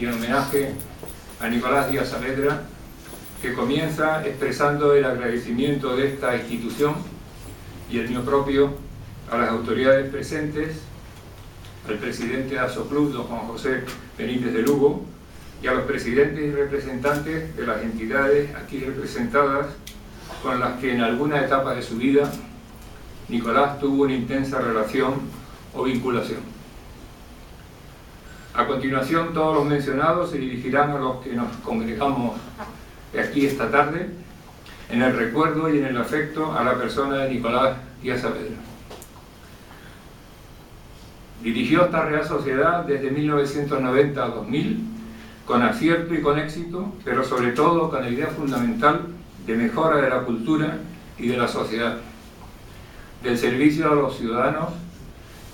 y en homenaje a Nicolás Díaz Saavedra, que comienza expresando el agradecimiento de esta institución y el mío propio a las autoridades presentes, al presidente de ASOCLUB, don Juan José Benítez de Lugo, y a los presidentes y representantes de las entidades aquí representadas, con las que en alguna etapa de su vida Nicolás tuvo una intensa relación o vinculación. A continuación, todos los mencionados se dirigirán a los que nos congregamos aquí esta tarde, en el recuerdo y en el afecto a la persona de Nicolás Díaz Saavedra. Dirigió esta Real Sociedad desde 1990 a 2000, con acierto y con éxito, pero sobre todo con la idea fundamental de mejora de la cultura y de la sociedad, del servicio a los ciudadanos,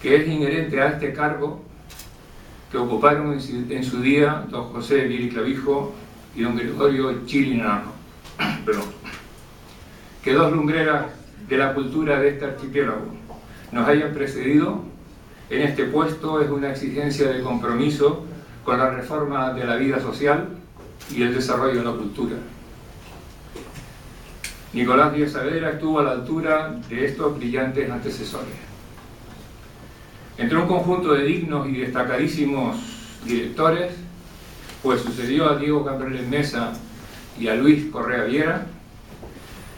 que es inherente a este cargo que ocuparon en su día don José Viri Clavijo y don Gregorio Chili Naranjo. Que dos lumbreras de la cultura de este archipiélago nos hayan precedido en este puesto es una exigencia de compromiso con la reforma de la vida social y el desarrollo de la cultura. Nicolás Díaz Saavedra estuvo a la altura de estos brillantes antecesores. Entre un conjunto de dignos y destacadísimos directores, pues sucedió a Diego Cabrales Mesa y a Luis Correa Viera,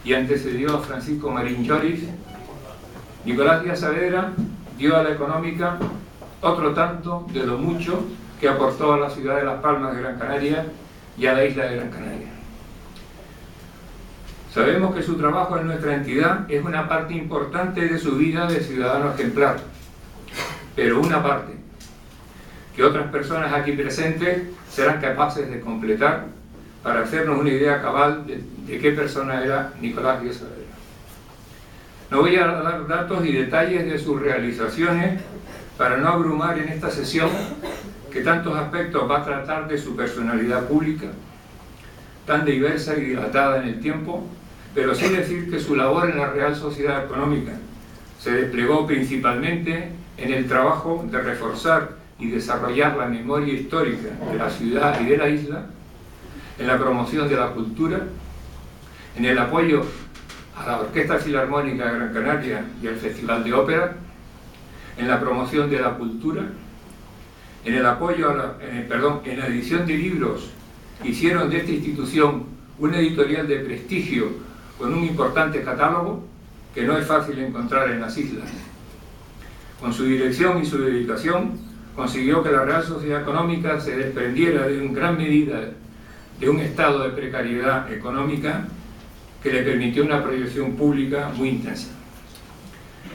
y antecedió a Francisco Marín Lloris, Nicolás Díaz Saavedra dio a la económica otro tanto de lo mucho que aportó a la ciudad de Las Palmas de Gran Canaria y a la isla de Gran Canaria. Sabemos que su trabajo en nuestra entidad es una parte importante de su vida de ciudadano ejemplar, pero una parte que otras personas aquí presentes serán capaces de completar para hacernos una idea cabal de qué persona era Nicolás Díaz Saavedra. No voy a dar datos y detalles de sus realizaciones para no abrumar en esta sesión que tantos aspectos va a tratar de su personalidad pública, tan diversa y dilatada en el tiempo, pero sí decir que su labor en la Real Sociedad Económica se desplegó principalmente en el trabajo de reforzar y desarrollar la memoria histórica de la ciudad y de la isla, en la promoción de la cultura, en el apoyo a la Orquesta Filarmónica de Gran Canaria y al Festival de Ópera, en la promoción de la cultura, en el apoyo en la edición de libros que hicieron de esta institución una editorial de prestigio con un importante catálogo que no es fácil encontrar en las islas. Con su dirección y su dedicación consiguió que la Real Sociedad Económica se desprendiera en gran medida de un estado de precariedad económica que le permitió una proyección pública muy intensa.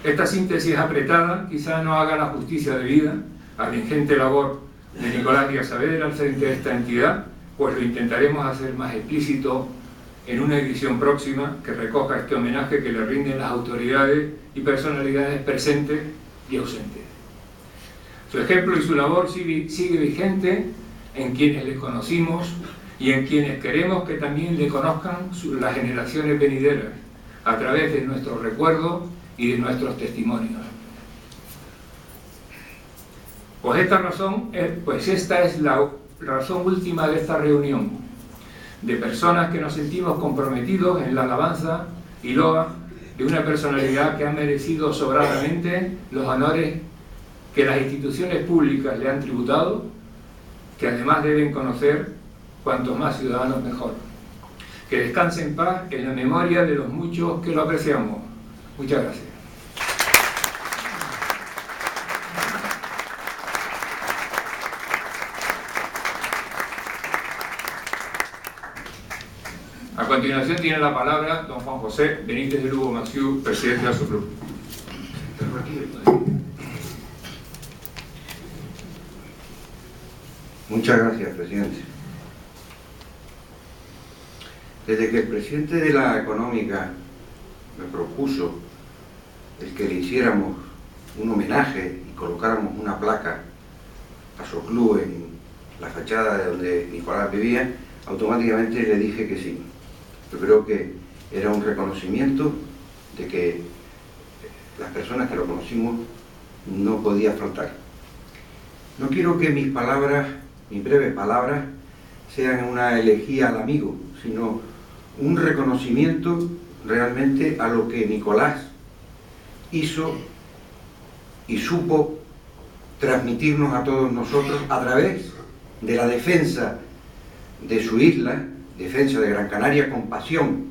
Esta síntesis apretada quizá no haga la justicia debida a la ingente labor de Nicolás Díaz Saavedra al frente de esta entidad, pues lo intentaremos hacer más explícito en una edición próxima que recoja este homenaje que le rinden las autoridades y personalidades presentes y ausentes. Su ejemplo y su labor sigue vigente en quienes le conocimos y en quienes queremos que también le conozcan las generaciones venideras a través de nuestros recuerdos y de nuestros testimonios. Pues esta es la razón última de esta reunión, de personas que nos sentimos comprometidos en la alabanza y loa de una personalidad que ha merecido sobradamente los honores que las instituciones públicas le han tributado, que además deben conocer cuantos más ciudadanos mejor. Que descanse en paz en la memoria de los muchos que lo apreciamos. Muchas gracias. A continuación tiene la palabra don Juan José Benítez de Lugo Maciú, presidente de ASOCLUB. Muchas gracias, presidente. Desde que el presidente de la Económica me propuso el que le hiciéramos un homenaje y colocáramos una placa a ASOCLUB en la fachada de donde Nicolás vivía, automáticamente le dije que sí. Yo creo que era un reconocimiento de que las personas que lo conocimos no podía faltar. No quiero que mis palabras mis breves palabras sean una elegía al amigo, sino un reconocimiento realmente a lo que Nicolás hizo y supo transmitirnos a todos nosotros a través de la defensa de su isla, defensa de Gran Canaria con pasión,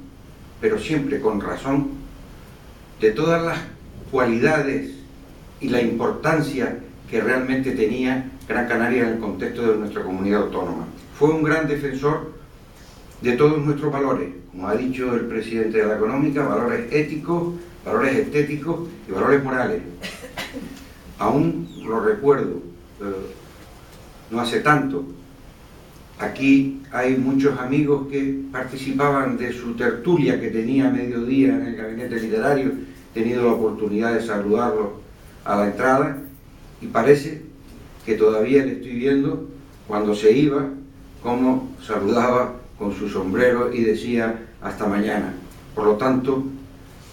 pero siempre con razón, de todas las cualidades y la importancia que realmente tenía Gran Canaria en el contexto de nuestra comunidad autónoma. Fue un gran defensor de todos nuestros valores, como ha dicho el presidente de la Económica, valores éticos, valores estéticos y valores morales. Aún lo recuerdo, no hace tanto. Aquí hay muchos amigos que participaban de su tertulia que tenía a mediodía en el gabinete literario. He tenido la oportunidad de saludarlos a la entrada y parece que todavía le estoy viendo cuando se iba, cómo saludaba con su sombrero y decía hasta mañana. Por lo tanto,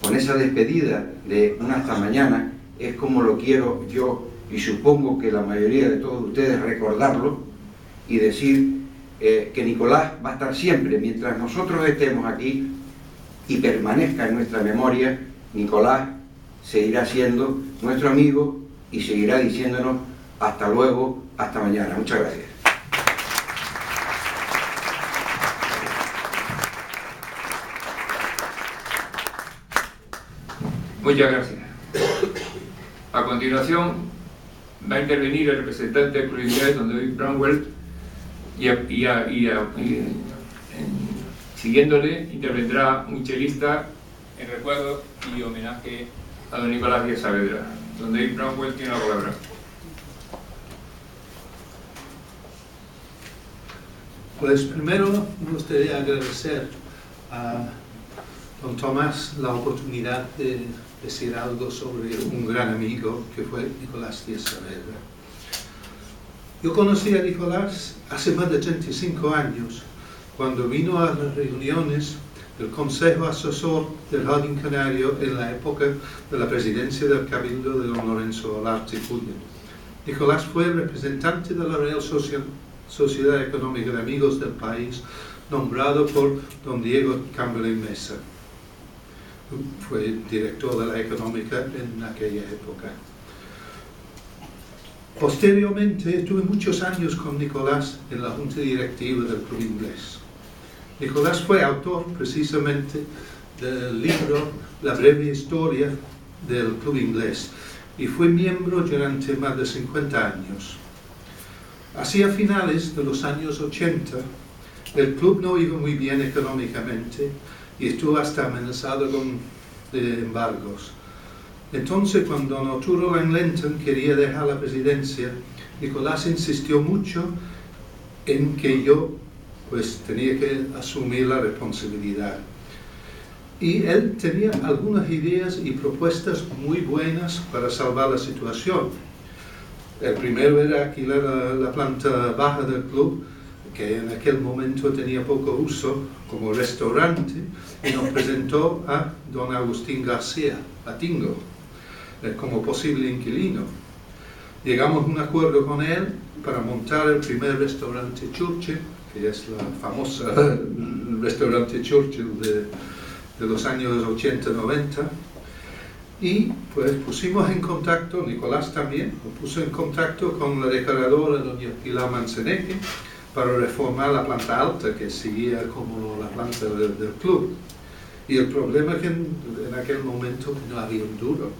con esa despedida de un hasta mañana es como lo quiero yo, y supongo que la mayoría de todos ustedes recordarlo y decir que Nicolás va a estar siempre, mientras nosotros estemos aquí y permanezca en nuestra memoria, Nicolás seguirá siendo nuestro amigo y seguirá diciéndonos hasta luego, hasta mañana. Muchas gracias. Muchas gracias. A continuación va a intervenir el representante del Club Inglés, don David Bramwell, siguiéndole intervendrá un chelista en recuerdo y homenaje a don Nicolás Díaz Saavedra. Don David Bramwell tiene la palabra. Pues primero me gustaría agradecer a don Tomás la oportunidad de decir algo sobre un gran amigo que fue Nicolás Díaz Saavedra. Yo conocí a Nicolás hace más de 35 años, cuando vino a las reuniones del Consejo Asesor del Jardín Canario en la época de la presidencia del Cabildo de don Lorenzo Olarte Fuller. Nicolás fue representante de la Real Sociedad Económica de Amigos del País, nombrado por don Diego Chamberlain Mesa. Fue director de la Económica en aquella época. Posteriormente estuve muchos años con Nicolás en la Junta Directiva del Club Inglés. Nicolás fue autor precisamente del libro La breve historia del Club Inglés y fue miembro durante más de 50 años. Hacia finales de los años 80, el club no iba muy bien económicamente y estuvo hasta amenazado de embargos. Entonces, cuando don Arturo Langlenton quería dejar la presidencia, Nicolás insistió mucho en que yo tenía que asumir la responsabilidad. Y él tenía algunas ideas y propuestas muy buenas para salvar la situación. El primero era alquilar la planta baja del club, que en aquel momento tenía poco uso, como restaurante, y nos presentó a don Agustín García Atingo como posible inquilino. Llegamos a un acuerdo con él para montar el primer restaurante Churchill, que es la famosa restaurante Churchill de los años 80-90, y pues pusimos en contacto, Nicolás también, nos puso en contacto con la decoradora doña Pilar Manzaneque para reformar la planta alta, que seguía como la planta del club. Y el problema es que en aquel momento no había un duro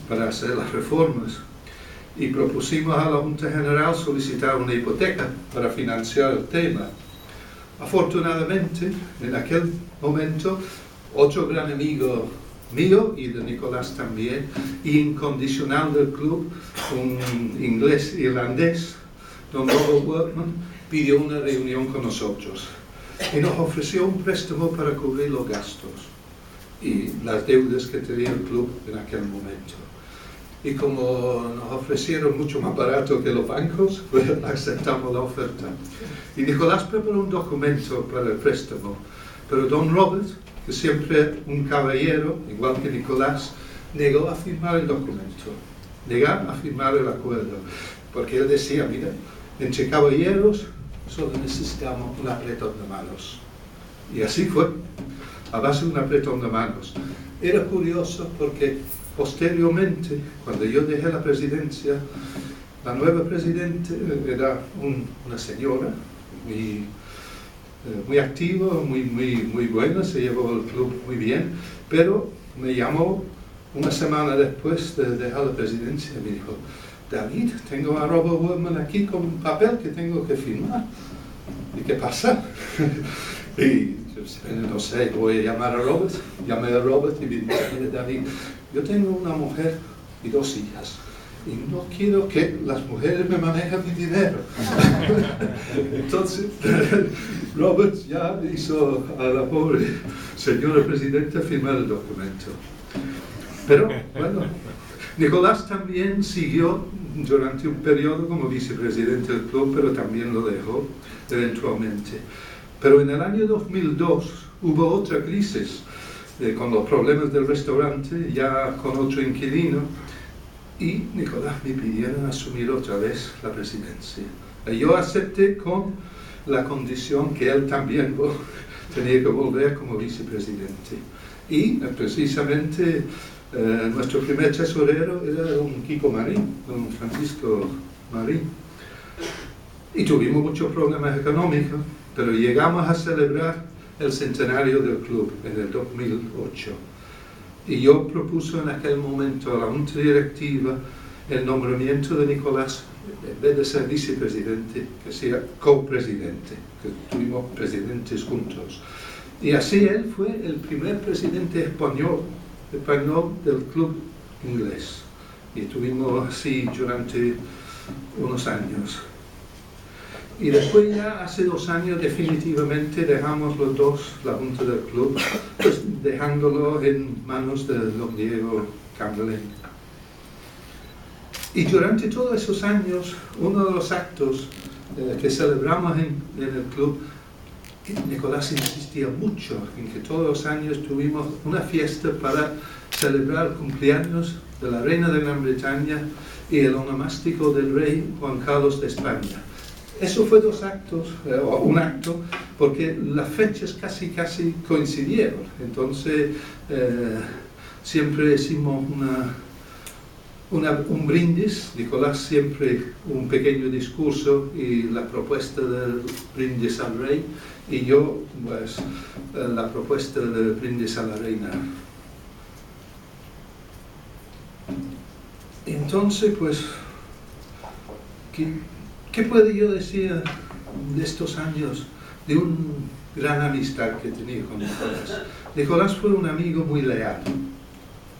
para hacer las reformas. Y propusimos a la Junta General solicitar una hipoteca para financiar el tema. Afortunadamente, en aquel momento, otro gran amigo mío y de Nicolás también, y incondicional del club, un inglés irlandés, don Robert Workman, pidió una reunión con nosotros y nos ofreció un préstamo para cubrir los gastos y las deudas que tenía el club en aquel momento. Y como nos ofrecieron mucho más barato que los bancos, pues aceptamos la oferta. Y Nicolás preparó un documento para el préstamo, pero don Robert, que siempre un caballero, igual que Nicolás, negó a firmar el documento, negó a firmar el acuerdo, porque él decía, mira, entre caballeros solo necesitamos un apretón de manos. Y así fue, a base de un apretón de manos. Era curioso porque posteriormente, cuando yo dejé la presidencia, la nueva presidenta era una señora muy activa, muy buena, se llevó el club muy bien, pero me llamó una semana después de dejar la presidencia y me dijo: David, tengo a Robert Workman aquí con un papel que tengo que firmar. ¿Y qué pasa? Y no sé, voy a llamar a Robert. Llamé a Robert y me dije: mire, David, yo tengo una mujer y 2 hijas y no quiero que las mujeres me manejen mi dinero. Entonces Robert ya hizo a la pobre señora presidenta firmar el documento. Pero bueno, Nicolás también siguió durante un periodo como vicepresidente del club, pero también lo dejó eventualmente. Pero en el año 2002 hubo otra crisis con los problemas del restaurante, ya con otro inquilino, y Nicolás me pidieron asumir otra vez la presidencia. Y yo acepté con la condición que él también tenía que volver como vicepresidente. Y precisamente nuestro primer tesorero era un Kiko Marín, don Francisco Marín. Y tuvimos muchos problemas económicos, pero llegamos a celebrar el centenario del club en el 2008. Y yo propuse en aquel momento a la Junta Directiva el nombramiento de Nicolás, en vez de ser vicepresidente, que sea copresidente, que tuvimos presidentes juntos. Y así él fue el primer presidente español del club inglés. Y estuvimos así durante unos años. Y después ya hace 2 años definitivamente dejamos los dos la junta del club, pues dejándolo en manos de don Diego Camberlén. Y durante todos esos años, uno de los actos que celebramos en el club, Nicolás insistía mucho en que todos los años tuvimos una fiesta para celebrar el cumpleaños de la reina de Gran Bretaña y el onomástico del rey Juan Carlos de España. Eso fue 2 actos, o un acto, porque las fechas casi coincidieron. Entonces, siempre hicimos un brindis, Nicolás siempre un pequeño discurso y la propuesta del brindis al rey, y yo, pues, la propuesta del brindis a la reina. Entonces, pues, ¿qué puedo yo decir de estos años de una gran amistad que he tenido con Nicolás? Nicolás fue un amigo muy leal,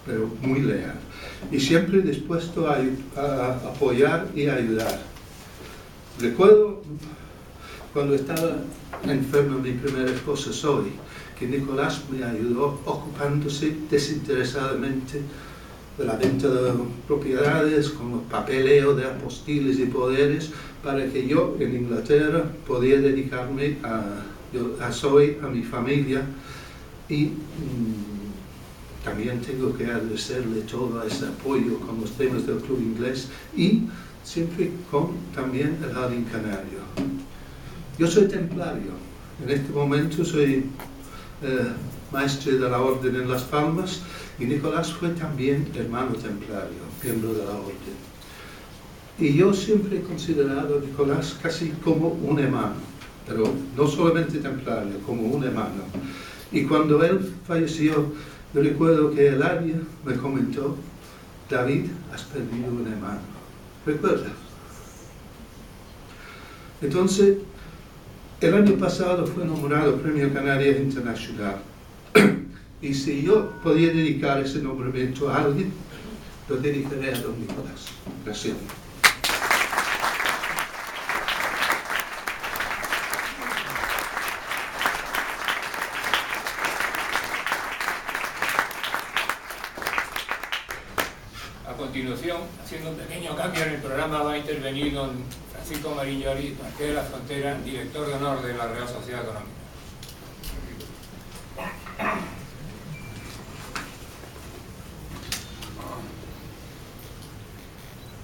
pero muy leal, y siempre dispuesto a apoyar y a ayudar. Recuerdo cuando estaba enfermo mi primera esposa Zoe, que Nicolás me ayudó ocupándose desinteresadamente de la venta de propiedades, con los papeleos de apostiles y poderes, para que yo en Inglaterra podía dedicarme a Zoe, a mi familia, y también tengo que agradecerle todo ese apoyo con los temas del club inglés y siempre con también el Jardín Canario. Yo soy templario, en este momento soy maestre de la orden en Las Palmas, y Nicolás fue también hermano templario, miembro de la orden. Y yo siempre he considerado a Nicolás casi como un hermano, pero no solamente templario, como un hermano. Y cuando él falleció, yo recuerdo que Eladia me comentó: David, has perdido un hermano. ¿Recuerdas? Entonces, el año pasado fue nombrado Premio Canarias Internacional. Y si yo podía dedicar ese nombramiento a alguien, lo dedicaré a don Nicolás. Gracias. A continuación, haciendo un pequeño cambio en el programa, va a intervenir don Francisco Marín Llori, Marqués de la Frontera, director de honor de la Real Sociedad Económica.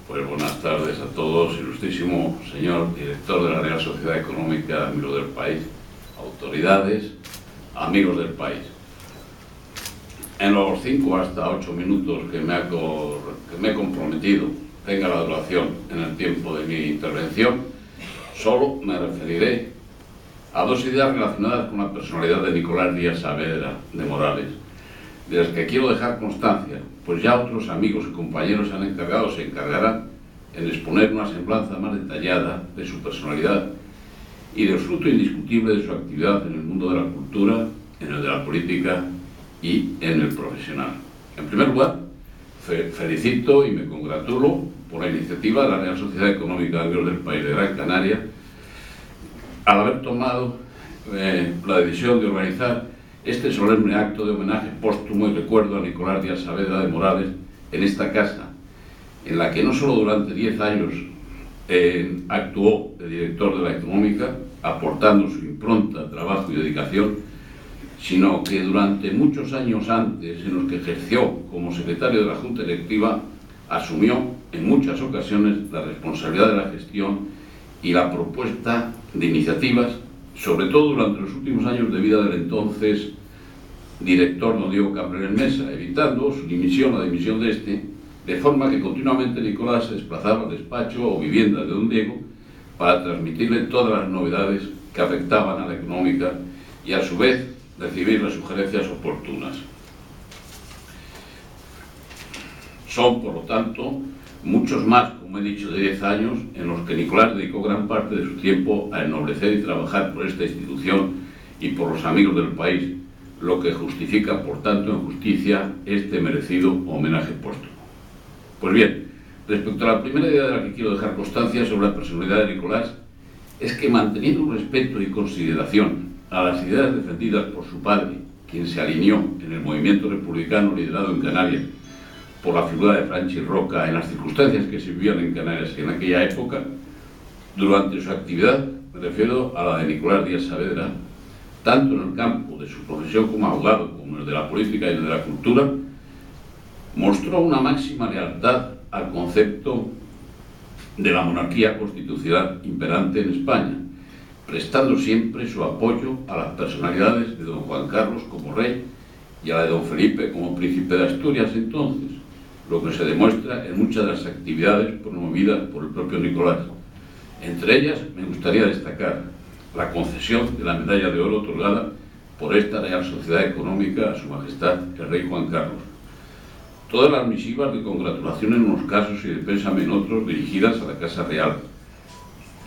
Pues buenas tardes a todos, ilustrísimo señor director de la Real Sociedad Económica, amigos del país, autoridades, amigos del país. En los 5 hasta 8 minutos que me he comprometido, tenga la duración en el tiempo de mi intervención, solo me referiré a 2 ideas relacionadas con la personalidad de Nicolás Díaz Saavedra de Morales, de las que quiero dejar constancia, pues ya otros amigos y compañeros se han encargado, se encargarán en exponer una semblanza más detallada de su personalidad y del fruto indiscutible de su actividad en el mundo de la cultura, en el de la política y en el profesional. En primer lugar, felicito y me congratulo por la iniciativa de la Real Sociedad Económica de Amigos del País de Gran Canaria al haber tomado la decisión de organizar este solemne acto de homenaje póstumo y recuerdo a Nicolás Díaz Saavedra de Morales en esta casa, en la que no solo durante 10 años actuó de director de la Económica, aportando su impronta, trabajo y dedicación, sino que durante muchos años antes, en los que ejerció como secretario de la Junta Directiva, asumió en muchas ocasiones la responsabilidad de la gestión y la propuesta de iniciativas, sobre todo durante los últimos años de vida del entonces director don Diego Cambreren Mesa, evitando su dimisión, la dimisión de este, de forma que continuamente Nicolás se desplazaba al despacho o vivienda de don Diego para transmitirle todas las novedades que afectaban a la Económica y a su vez recibir las sugerencias oportunas. Son, por lo tanto, muchos más, como he dicho, de 10 años en los que Nicolás dedicó gran parte de su tiempo a ennoblecer y trabajar por esta institución y por los amigos del país, lo que justifica, por tanto, en justicia este merecido homenaje póstumo. Pues bien, respecto a la primera idea de la que quiero dejar constancia sobre la personalidad de Nicolás, es que manteniendo un respeto y consideración a las ideas defendidas por su padre, quien se alineó en el movimiento republicano liderado en Canarias por la figura de Franchi Roca en las circunstancias que se vivían en Canarias en aquella época, durante su actividad, me refiero a la de Nicolás Díaz Saavedra, tanto en el campo de su profesión como abogado, como en el de la política y el de la cultura, mostró una máxima lealtad al concepto de la monarquía constitucional imperante en España, prestando siempre su apoyo a las personalidades de don Juan Carlos como rey y a la de don Felipe como príncipe de Asturias entonces, lo que se demuestra en muchas de las actividades promovidas por el propio Nicolás. Entre ellas me gustaría destacar la concesión de la medalla de oro otorgada por esta Real Sociedad Económica a su Majestad el Rey Juan Carlos. Todas las misivas de congratulación en unos casos y de pésame en otros dirigidas a la Casa Real.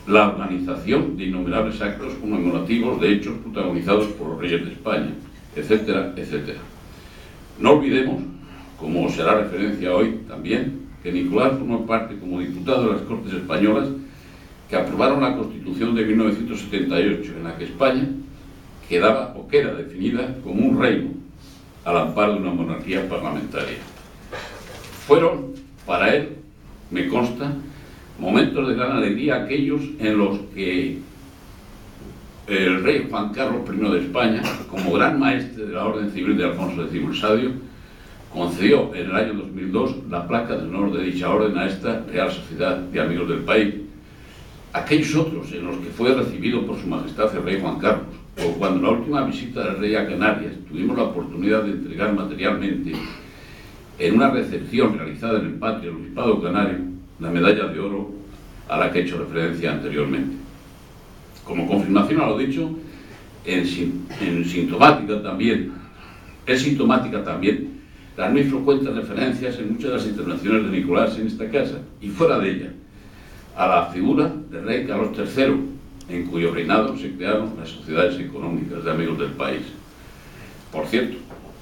La organización de innumerables actos conmemorativos de hechos protagonizados por los reyes de España, etcétera, etcétera. No olvidemos, como se hará referencia hoy también, que Nicolás formó parte como diputado de las Cortes Españolas que aprobaron la Constitución de 1978, en la que España quedaba o queda definida como un reino al amparo de una monarquía parlamentaria. Fueron, para él, me consta, momentos de gran alegría aquellos en los que el rey Juan Carlos I de España, como gran maestre de la Orden Civil de Alfonso X el Sabio, concedió en el año 2002 la placa de honor de dicha orden a esta Real Sociedad de Amigos del País. Aquellos otros en los que fue recibido por su Majestad el Rey Juan Carlos, o cuando en la última visita del Rey a Canarias tuvimos la oportunidad de entregar materialmente en una recepción realizada en el patio del Obispado Canario la medalla de oro a la que he hecho referencia anteriormente. Como confirmación a lo dicho, es sintomática también las muy frecuentes referencias en muchas de las intervenciones de Nicolás en esta casa y fuera de ella a la figura del rey Carlos III, en cuyo reinado se crearon las sociedades económicas de amigos del país. Por cierto,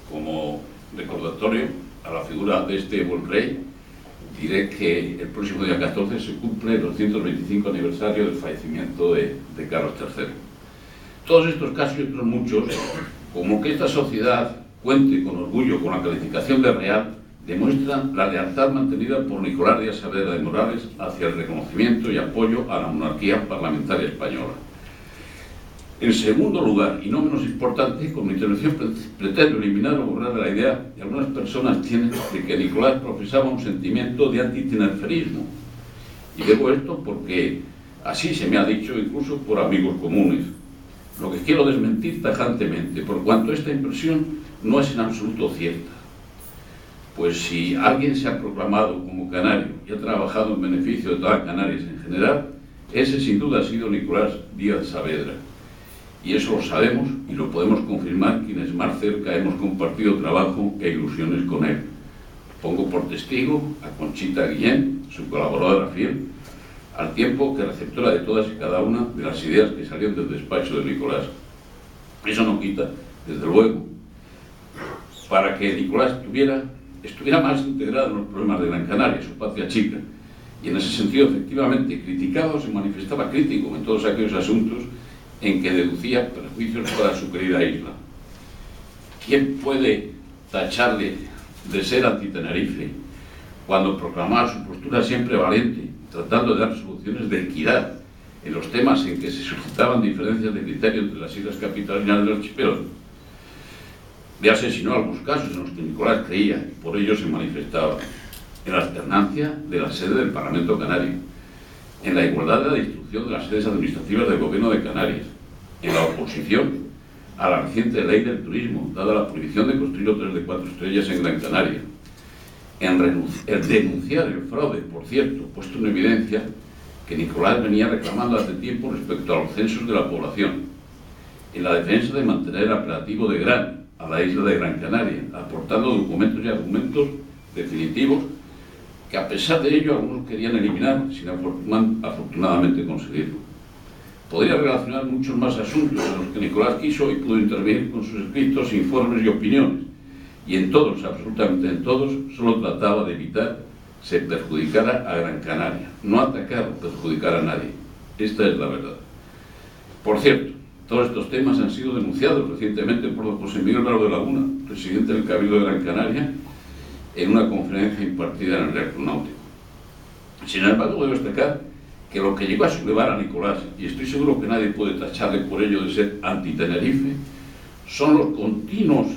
como recordatorio a la figura de este buen rey, diré que el próximo día 14 se cumple el 225 aniversario del fallecimiento de Carlos III. Todos estos casos y otros muchos, como que esta sociedad cuente con orgullo con la calificación de real, demuestran la lealtad mantenida por Nicolás Díaz Saavedra de Morales hacia el reconocimiento y apoyo a la monarquía parlamentaria española. En segundo lugar, y no menos importante, con mi intervención pretendo eliminar o borrar la idea que algunas personas tienen de que Nicolás profesaba un sentimiento de antitinerferismo, Y digo esto porque así se me ha dicho incluso por amigos comunes. Lo que quiero desmentir tajantemente, por cuanto esta impresión no es en absoluto cierta. Pues si alguien se ha proclamado como canario y ha trabajado en beneficio de todas Canarias en general, ese sin duda ha sido Nicolás Díaz Saavedra. Y eso lo sabemos y lo podemos confirmar quienes más cerca hemos compartido trabajo e ilusiones con él. Pongo por testigo a Conchita Guillén, su colaboradora fiel, al tiempo que receptora de todas y cada una de las ideas que salieron del despacho de Nicolás. Eso no quita, desde luego, para que Nicolás estuviera más integrado en los problemas de Gran Canaria, su patria chica, y en ese sentido efectivamente criticaba o se manifestaba crítico en todos aquellos asuntos en que deducía perjuicios para su querida isla. ¿Quién puede tacharle de ser anti-Tenerife cuando proclamaba su postura siempre valiente, tratando de dar soluciones de equidad en los temas en que se suscitaban diferencias de criterio entre las islas capitalinas del archipiélago? Ya se asesinó algunos casos en los que Nicolás creía y por ello se manifestaba en la alternancia de la sede del Parlamento Canario, en la igualdad de la distribución de las sedes administrativas del Gobierno de Canarias, en la oposición a la reciente ley del turismo, dada la prohibición de construir hoteles de 4 estrellas en Gran Canaria, en denunciar el fraude, por cierto, puesto en evidencia, que Nicolás venía reclamando hace tiempo respecto a los censos de la población, en la defensa de mantener el apelativo de Gran a la isla de Gran Canaria, aportando documentos y argumentos definitivos que a pesar de ello algunos querían eliminar sin afortunadamente conseguirlo. Podría relacionar muchos más asuntos en los que Nicolás quiso y pudo intervenir con sus escritos, informes y opiniones, y en todos, absolutamente en todos, solo trataba de evitar se perjudicara a Gran Canaria, no atacar o perjudicar a nadie. Esta es la verdad. Por cierto, todos estos temas han sido denunciados recientemente por don José Miguel Bravo de Laguna, presidente del Cabildo de Gran Canaria, en una conferencia impartida en el Real Club Náutico. Sin embargo, debo destacar que lo que llegó a sublevar a Nicolás, y estoy seguro que nadie puede tacharle por ello de ser anti-Tenerife, son los continuos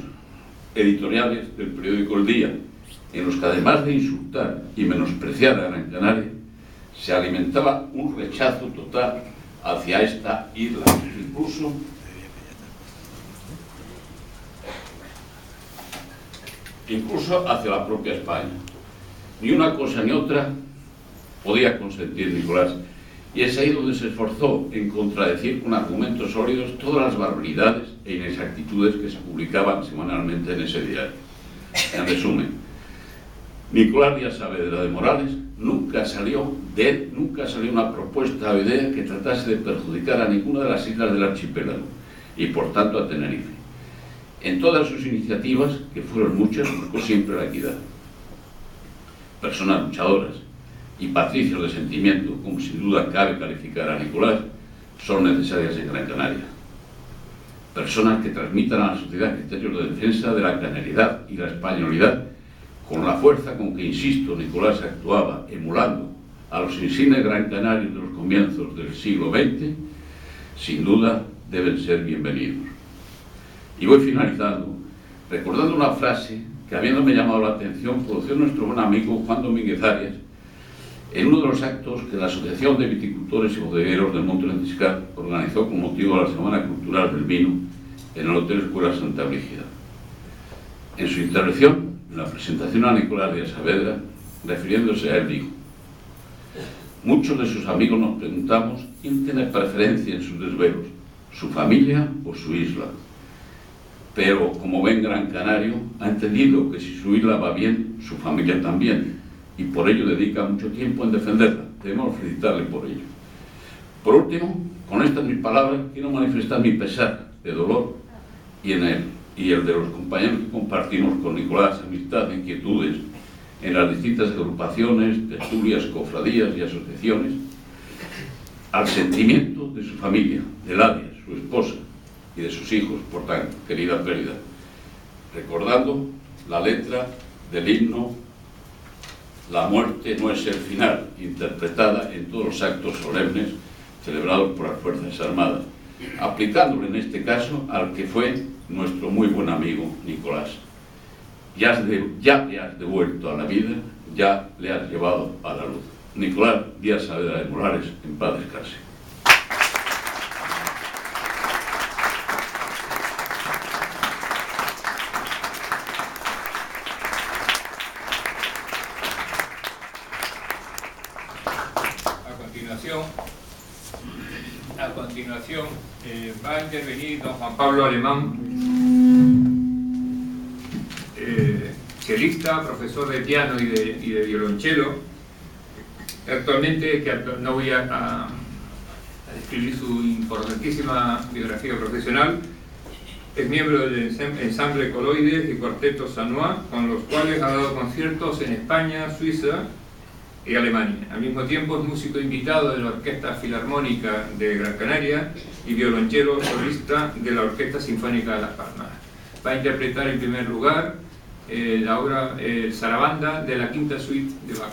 editoriales del periódico El Día, en los que además de insultar y menospreciar a Gran Canaria, se alimentaba un rechazo total hacia esta isla, incluso hacia la propia España. Ni una cosa ni otra podía consentir Nicolás, y es ahí donde se esforzó en contradecir con argumentos sólidos todas las barbaridades e inexactitudes que se publicaban semanalmente en ese diario. En resumen, Nicolás Díaz Saavedra de Morales nunca salió una propuesta o idea que tratase de perjudicar a ninguna de las islas del archipiélago y por tanto a Tenerife. En todas sus iniciativas, que fueron muchas, buscó siempre la equidad. Personas luchadoras y patricios de sentimiento, como sin duda cabe calificar a Nicolás, son necesarias en Gran Canaria. Personas que transmitan a la sociedad criterios de defensa de la canaridad y la españolidad, con la fuerza con que, insisto, Nicolás actuaba emulando a los insignes gran canarios de los comienzos del siglo XX, sin duda deben ser bienvenidos. Y voy finalizando, recordando una frase que, habiéndome llamado la atención, pronunció nuestro buen amigo Juan Domínguez Arias en uno de los actos que la Asociación de Viticultores y Bodegueros del Monte Lentiscal organizó con motivo de la Semana Cultural del Vino en el Hotel Escuela Santa Brígida. En su intervención, en la presentación a Nicolás Díaz Saavedra, refiriéndose a él, dijo: muchos de sus amigos nos preguntamos quién tiene preferencia en sus desvelos, su familia o su isla. Pero, como buen gran canario, ha entendido que si su isla va bien, su familia también, y por ello dedica mucho tiempo en defenderla. Debemos felicitarle por ello. Por último, con estas mis palabras, quiero manifestar mi pesar de dolor y el de los compañeros que compartimos con Nicolás amistad e inquietudes en las distintas agrupaciones, tertulias, cofradías y asociaciones, al sentimiento de su familia, de Ladia, su esposa, y de sus hijos por tan querida pérdida, recordando la letra del himno La muerte no es el final, interpretada en todos los actos solemnes celebrados por las Fuerzas Armadas, aplicándolo en este caso al que fue nuestro muy buen amigo Nicolás. Ya le has devuelto a la vida, ya le has llevado a la luz. Nicolás Díaz Saavedra de Morales, en paz descanse. A continuación va a intervenir don Juan Pablo Alemán, chelista, profesor de piano y de violonchelo. Actualmente, que no voy a describir su importantísima biografía profesional, es miembro del ensamble Coloides y Cuarteto Sanois, con los cuales ha dado conciertos en España, Suiza y Alemania. Al mismo tiempo es músico invitado de la Orquesta Filarmónica de Gran Canaria y violonchelo solista de la Orquesta Sinfónica de Las Palmas. Va a interpretar en primer lugar la obra Sarabanda de la quinta suite de Bach.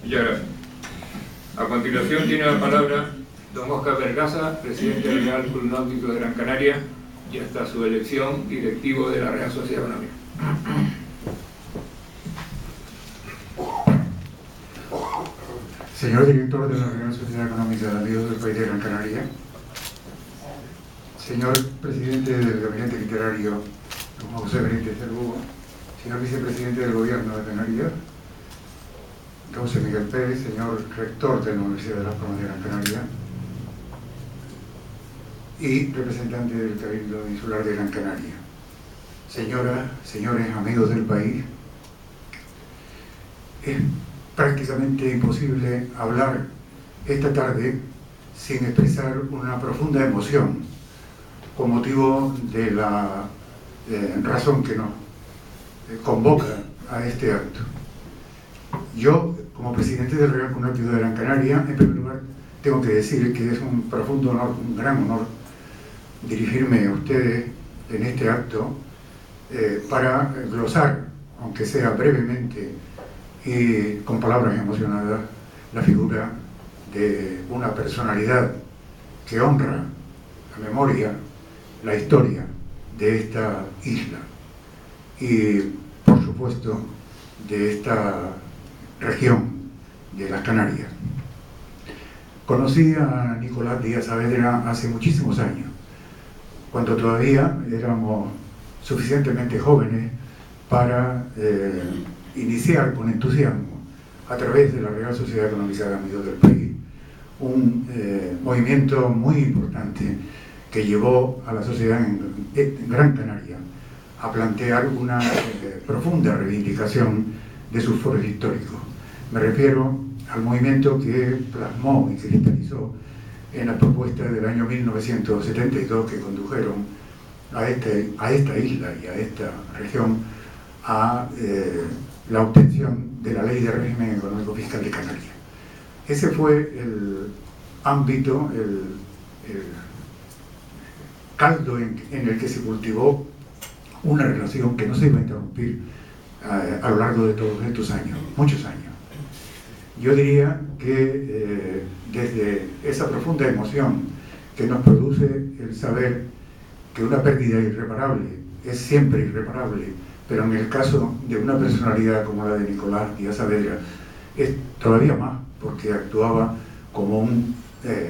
Muchas gracias. A continuación tiene la palabra don Óscar Vergasa, presidente del Real Club Náutico de Gran Canaria, y hasta su elección directivo de la Real Sociedad Económica. señor director de la Real Sociedad Económica de Amigos del País de Gran Canaria, señor presidente del Gabinete Literario, don José Benítez del Hugo, señor vicepresidente del Gobierno de Canarias, don José Miguel Pérez, señor rector de la Universidad de Las Palmas de Gran Canaria y representante del Cabildo Insular de Gran Canaria. Señoras, señores, amigos del país, es prácticamente imposible hablar esta tarde sin expresar una profunda emoción con motivo de la razón que nos convoca a este acto. Yo, como presidente del Real Congreso de Gran Canaria, en primer lugar tengo que decir que es un profundo honor, un gran honor dirigirme a ustedes en este acto para glosar, aunque sea brevemente y con palabras emocionadas, la figura de una personalidad que honra la memoria, la historia de esta isla y, por supuesto, de esta región de las Canarias. Conocí a Nicolás Díaz Saavedra hace muchísimos años, cuando todavía éramos suficientemente jóvenes para iniciar con entusiasmo, a través de la Real Sociedad Económica de Amigos del País, un movimiento muy importante que llevó a la sociedad en Gran Canaria a plantear una profunda reivindicación de sus foros históricos. Me refiero al movimiento que plasmó y cristalizó en las propuestas del año 1972 que condujeron a esta isla y a esta región a la obtención de la Ley de Régimen Económico Fiscal de Canarias. Ese fue el ámbito, el caldo en el que se cultivó una relación que no se iba a interrumpir a lo largo de todos estos años, muchos años. Yo diría que desde esa profunda emoción que nos produce el saber que una pérdida irreparable es siempre irreparable, pero en el caso de una personalidad como la de Nicolás Díaz Saavedra es todavía más, porque actuaba como un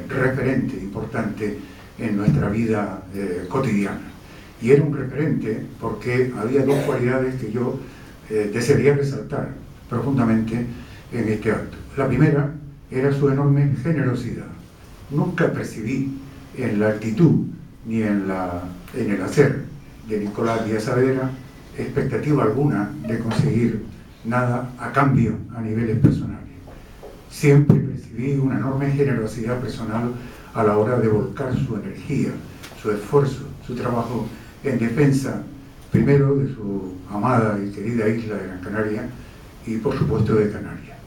referente importante en nuestra vida cotidiana. Y era un referente porque había dos cualidades que yo desearía resaltar profundamente en este acto. La primera era su enorme generosidad. Nunca percibí en la actitud ni en el hacer de Nicolás Díaz Saavedra expectativa alguna de conseguir nada a cambio a niveles personales. Siempre percibí una enorme generosidad personal a la hora de volcar su energía, su esfuerzo, su trabajo en defensa, primero de su amada y querida isla de Gran Canaria y, por supuesto, de Canarias.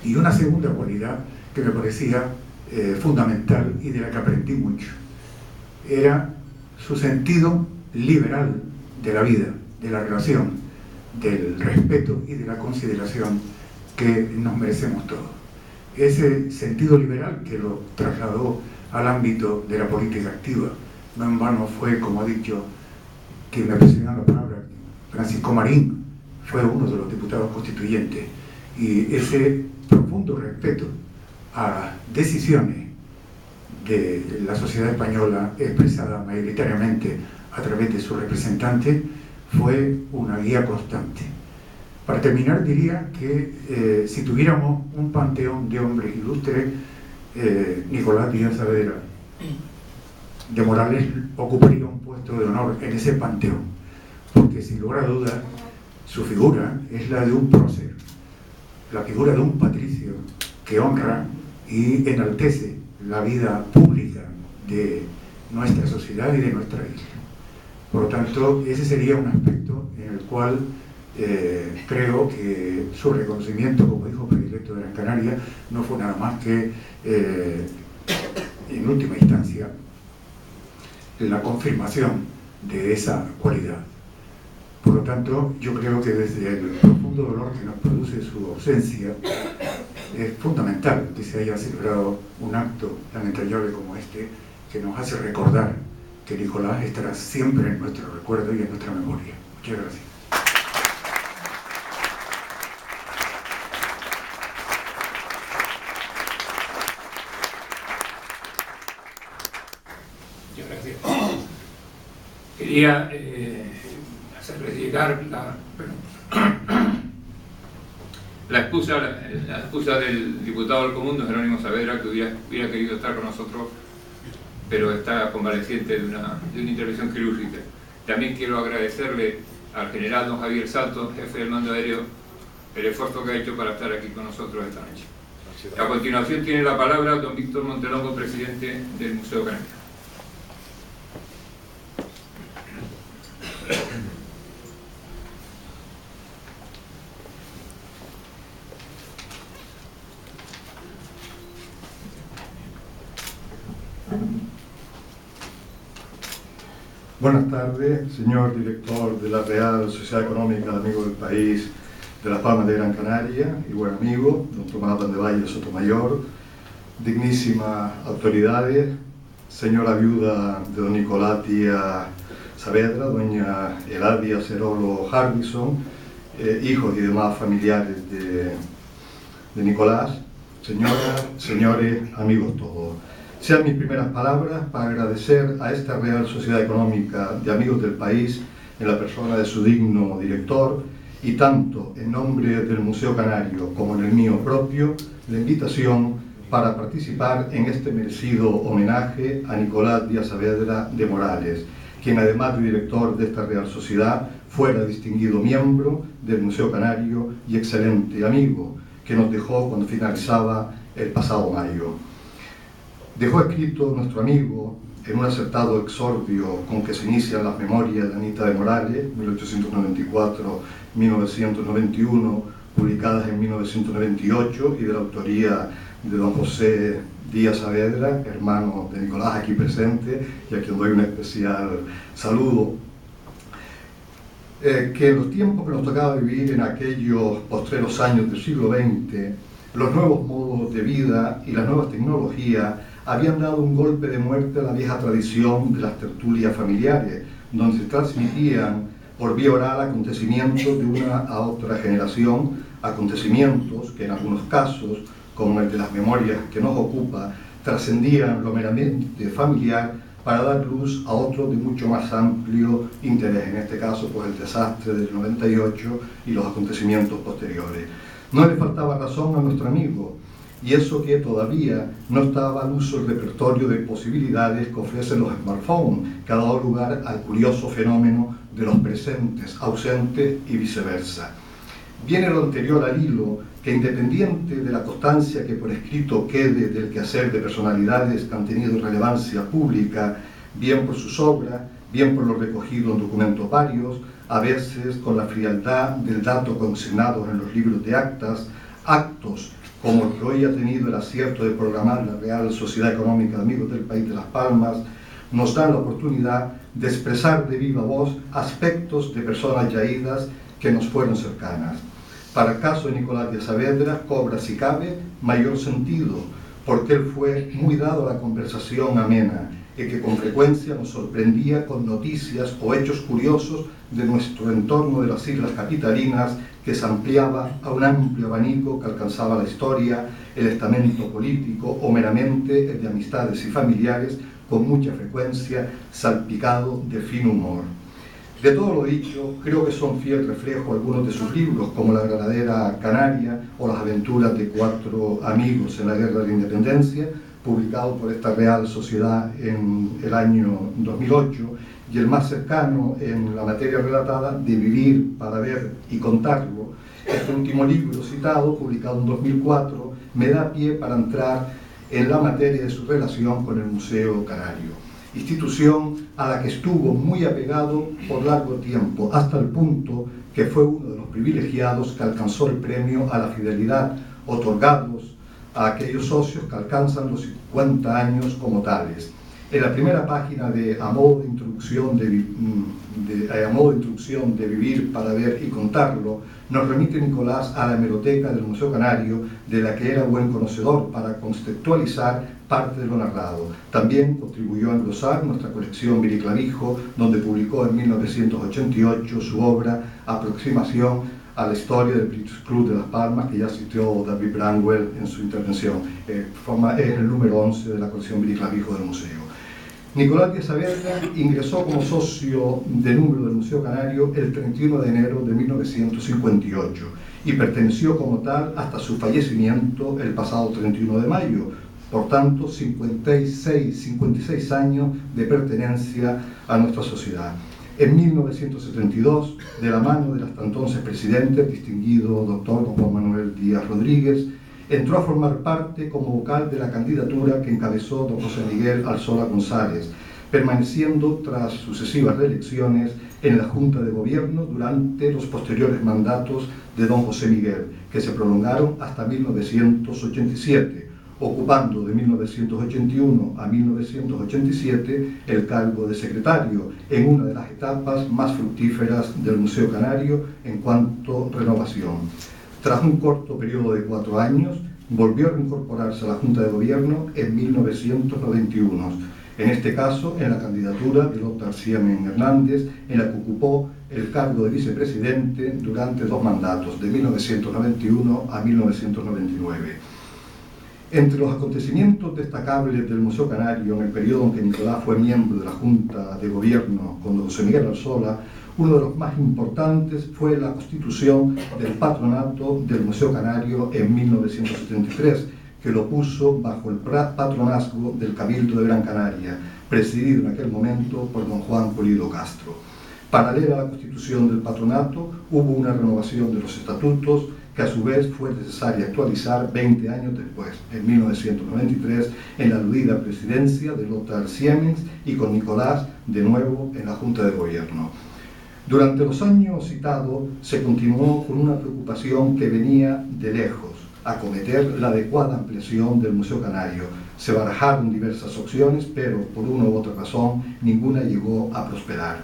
Y una segunda cualidad que me parecía fundamental y de la que aprendí mucho era su sentido liberal de la vida, de la relación, del respeto y de la consideración que nos merecemos todos. Ese sentido liberal que lo trasladó al ámbito de la política activa. No en vano fue, como ha dicho quien me precedió la palabra, Francisco Marín, fue uno de los diputados constituyentes. Y ese profundo respeto a las decisiones de la sociedad española expresada mayoritariamente a través de sus representantes fue una guía constante. Para terminar, diría que si tuviéramos un panteón de hombres ilustres, Nicolás Díaz Saavedra de Morales ocuparía un puesto de honor en ese panteón, porque sin lugar a dudas su figura es la de un prócer, la figura de un patricio que honra y enaltece la vida pública de nuestra sociedad y de nuestra isla. Por lo tanto, ese sería un aspecto en el cual creo que su reconocimiento como hijo predilecto de Gran Canaria no fue nada más que, en última instancia, la confirmación de esa cualidad. Por lo tanto, yo creo que desde el profundo dolor que nos produce su ausencia, es fundamental que se haya celebrado un acto tan entrañable como este, que nos hace recordar que Nicolás estará siempre en nuestro recuerdo y en nuestra memoria. Muchas gracias. Quería hacerles llegar la excusa del diputado del Común, don Jerónimo Saavedra, que hubiera querido estar con nosotros, pero está convaleciente de una intervención quirúrgica. También quiero agradecerle al general don Javier Salto, jefe del mando aéreo, el esfuerzo que ha hecho para estar aquí con nosotros esta noche. A continuación tiene la palabra don Víctor Montelongo, presidente del Museo Canario. Buenas tardes, señor director de la Real Sociedad Económica de Amigos del País de Las Palmas de Gran Canaria y buen amigo, don Tomás Vandevalle Sotomayor, dignísimas autoridades, señora viuda de don Nicolás Díaz Saavedra, doña Eladia Cerolo Harbison, hijos y demás familiares de Nicolás, señoras, señores, amigos todos. Sean mis primeras palabras para agradecer a esta Real Sociedad Económica de Amigos del País, en la persona de su digno director, y tanto en nombre del Museo Canario como en el mío propio, la invitación para participar en este merecido homenaje a Nicolás Díaz Saavedra de Morales, quien además de director de esta Real Sociedad, fuera distinguido miembro del Museo Canario y excelente amigo que nos dejó cuando finalizaba el pasado mayo. Dejó escrito nuestro amigo en un acertado exordio con que se inician las memorias de Anita de Morales, 1894-1991, publicadas en 1998 y de la autoría de don José Díaz Saavedra, hermano de Nicolás aquí presente, y a quien doy un especial saludo. Que en los tiempos que nos tocaba vivir en aquellos postreros años del siglo XX, los nuevos modos de vida y las nuevas tecnologías habían dado un golpe de muerte a la vieja tradición de las tertulias familiares, donde se transmitían por vía oral acontecimientos de una a otra generación, acontecimientos que en algunos casos, como el de las memorias que nos ocupa, trascendían lo meramente familiar para dar luz a otros de mucho más amplio interés, en este caso pues el desastre del 98 y los acontecimientos posteriores. No le faltaba razón a nuestro amigo, y eso que todavía no estaba al uso el repertorio de posibilidades que ofrecen los smartphones, que ha dado lugar al curioso fenómeno de los presentes, ausentes y viceversa. Viene lo anterior al hilo que, independiente de la constancia que por escrito quede del quehacer de personalidades que han tenido relevancia pública, bien por sus obras, bien por lo recogido en documentos varios, a veces con la frialdad del dato consignado en los libros de actas, actos como el que hoy ha tenido el acierto de programar la Real Sociedad Económica de Amigos del País de Las Palmas, nos dan la oportunidad de expresar de viva voz aspectos de personas ya idas que nos fueron cercanas. Para el caso de Nicolás Díaz Saavedra cobra, si cabe, mayor sentido, porque él fue muy dado a la conversación amena y que con frecuencia nos sorprendía con noticias o hechos curiosos de nuestro entorno de las islas capitalinas, que se ampliaba a un amplio abanico que alcanzaba la historia, el estamento político o meramente el de amistades y familiares, con mucha frecuencia salpicado de fino humor. De todo lo dicho, creo que son fiel reflejo algunos de sus libros, como La Granadera Canaria o Las aventuras de 4 amigos en la Guerra de la Independencia, publicado por esta Real Sociedad en el año 2008, y el más cercano en la materia relatada, de Vivir para ver y contarlo. Este último libro citado, publicado en 2004, me da pie para entrar en la materia de su relación con el Museo Canario, institución a la que estuvo muy apegado por largo tiempo, hasta el punto que fue uno de los privilegiados que alcanzó el premio a la fidelidad otorgados a aquellos socios que alcanzan los 50 años como tales. En la primera página de A modo de introducción de Vivir para ver y contarlo, nos remite Nicolás a la hemeroteca del Museo Canario, de la que era buen conocedor, para contextualizar parte de lo narrado. También contribuyó a englosar nuestra colección Viriclavijo, donde publicó en 1988 su obra Aproximación a la historia del British Club de Las Palmas, que ya citó David Bramwell en su intervención. Es el número 11 de la colección Viriclavijo del museo. Nicolás Díaz Saavedra ingresó como socio de número del Museo Canario el 31 de enero de 1958 y perteneció como tal hasta su fallecimiento el pasado 31 de mayo. Por tanto, 56 años de pertenencia a nuestra sociedad. En 1972, de la mano del hasta entonces presidente, el distinguido doctor Juan Manuel Díaz Rodríguez, entró a formar parte como vocal de la candidatura que encabezó don José Miguel Alzola González, permaneciendo tras sucesivas reelecciones en la Junta de Gobierno durante los posteriores mandatos de don José Miguel, que se prolongaron hasta 1987, ocupando de 1981 a 1987 el cargo de secretario, en una de las etapas más fructíferas del Museo Canario en cuanto a renovación. Tras un corto periodo de 4 años, volvió a reincorporarse a la Junta de Gobierno en 1991, en este caso en la candidatura de Lothar Siemen Hernández, en la que ocupó el cargo de vicepresidente durante 2 mandatos, de 1991 a 1999. Entre los acontecimientos destacables del Museo Canario en el periodo en que Nicolás fue miembro de la Junta de Gobierno con don José Miguel Alzola, uno de los más importantes fue la constitución del patronato del Museo Canario en 1973, que lo puso bajo el patronazgo del Cabildo de Gran Canaria, presidido en aquel momento por don Juan Pulido Castro. Paralela a la constitución del patronato, hubo una renovación de los estatutos, que a su vez fue necesaria actualizar 20 años después, en 1993, en la aludida presidencia de Lothar Siemens y con Nicolás de nuevo en la Junta de Gobierno. Durante los años citados se continuó con una preocupación que venía de lejos, acometer la adecuada ampliación del Museo Canario. Se barajaron diversas opciones, pero por una u otra razón ninguna llegó a prosperar.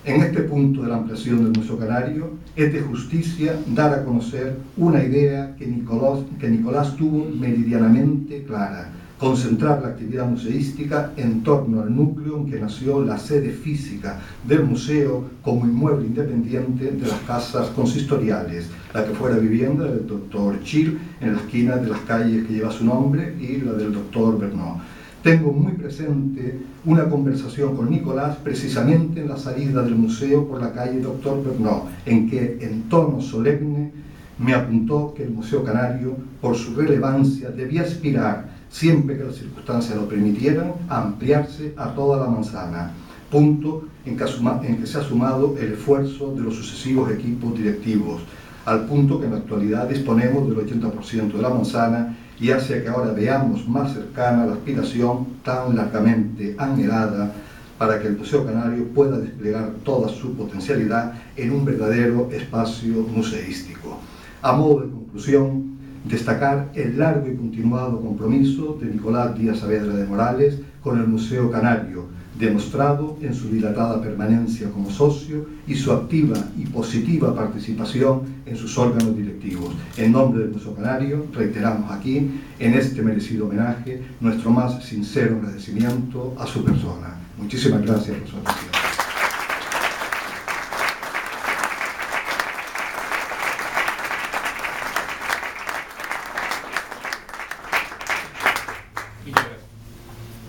En este punto de la ampliación del Museo Canario es de justicia dar a conocer una idea que Nicolás tuvo meridianamente clara: concentrar la actividad museística en torno al núcleo en que nació la sede física del museo como inmueble independiente de las casas consistoriales, la que fuera vivienda del doctor Chil en la esquina de las calles que lleva su nombre y la del doctor Bernó. Tengo muy presente una conversación con Nicolás precisamente en la salida del museo por la calle Doctor Bernó, en que en tono solemne me apuntó que el Museo Canario, por su relevancia, debía aspirar, siempre que las circunstancias lo permitieran, a ampliarse a toda la manzana, punto en que se ha sumado el esfuerzo de los sucesivos equipos directivos, al punto que en la actualidad disponemos del 80% de la manzana y hace que ahora veamos más cercana la aspiración tan largamente anhelada para que el Museo Canario pueda desplegar toda su potencialidad en un verdadero espacio museístico. A modo de conclusión, destacar el largo y continuado compromiso de Nicolás Díaz Saavedra de Morales con el Museo Canario, demostrado en su dilatada permanencia como socio y su activa y positiva participación en sus órganos directivos. En nombre del Museo Canario, reiteramos aquí, en este merecido homenaje, nuestro más sincero agradecimiento a su persona. Muchísimas gracias por su atención.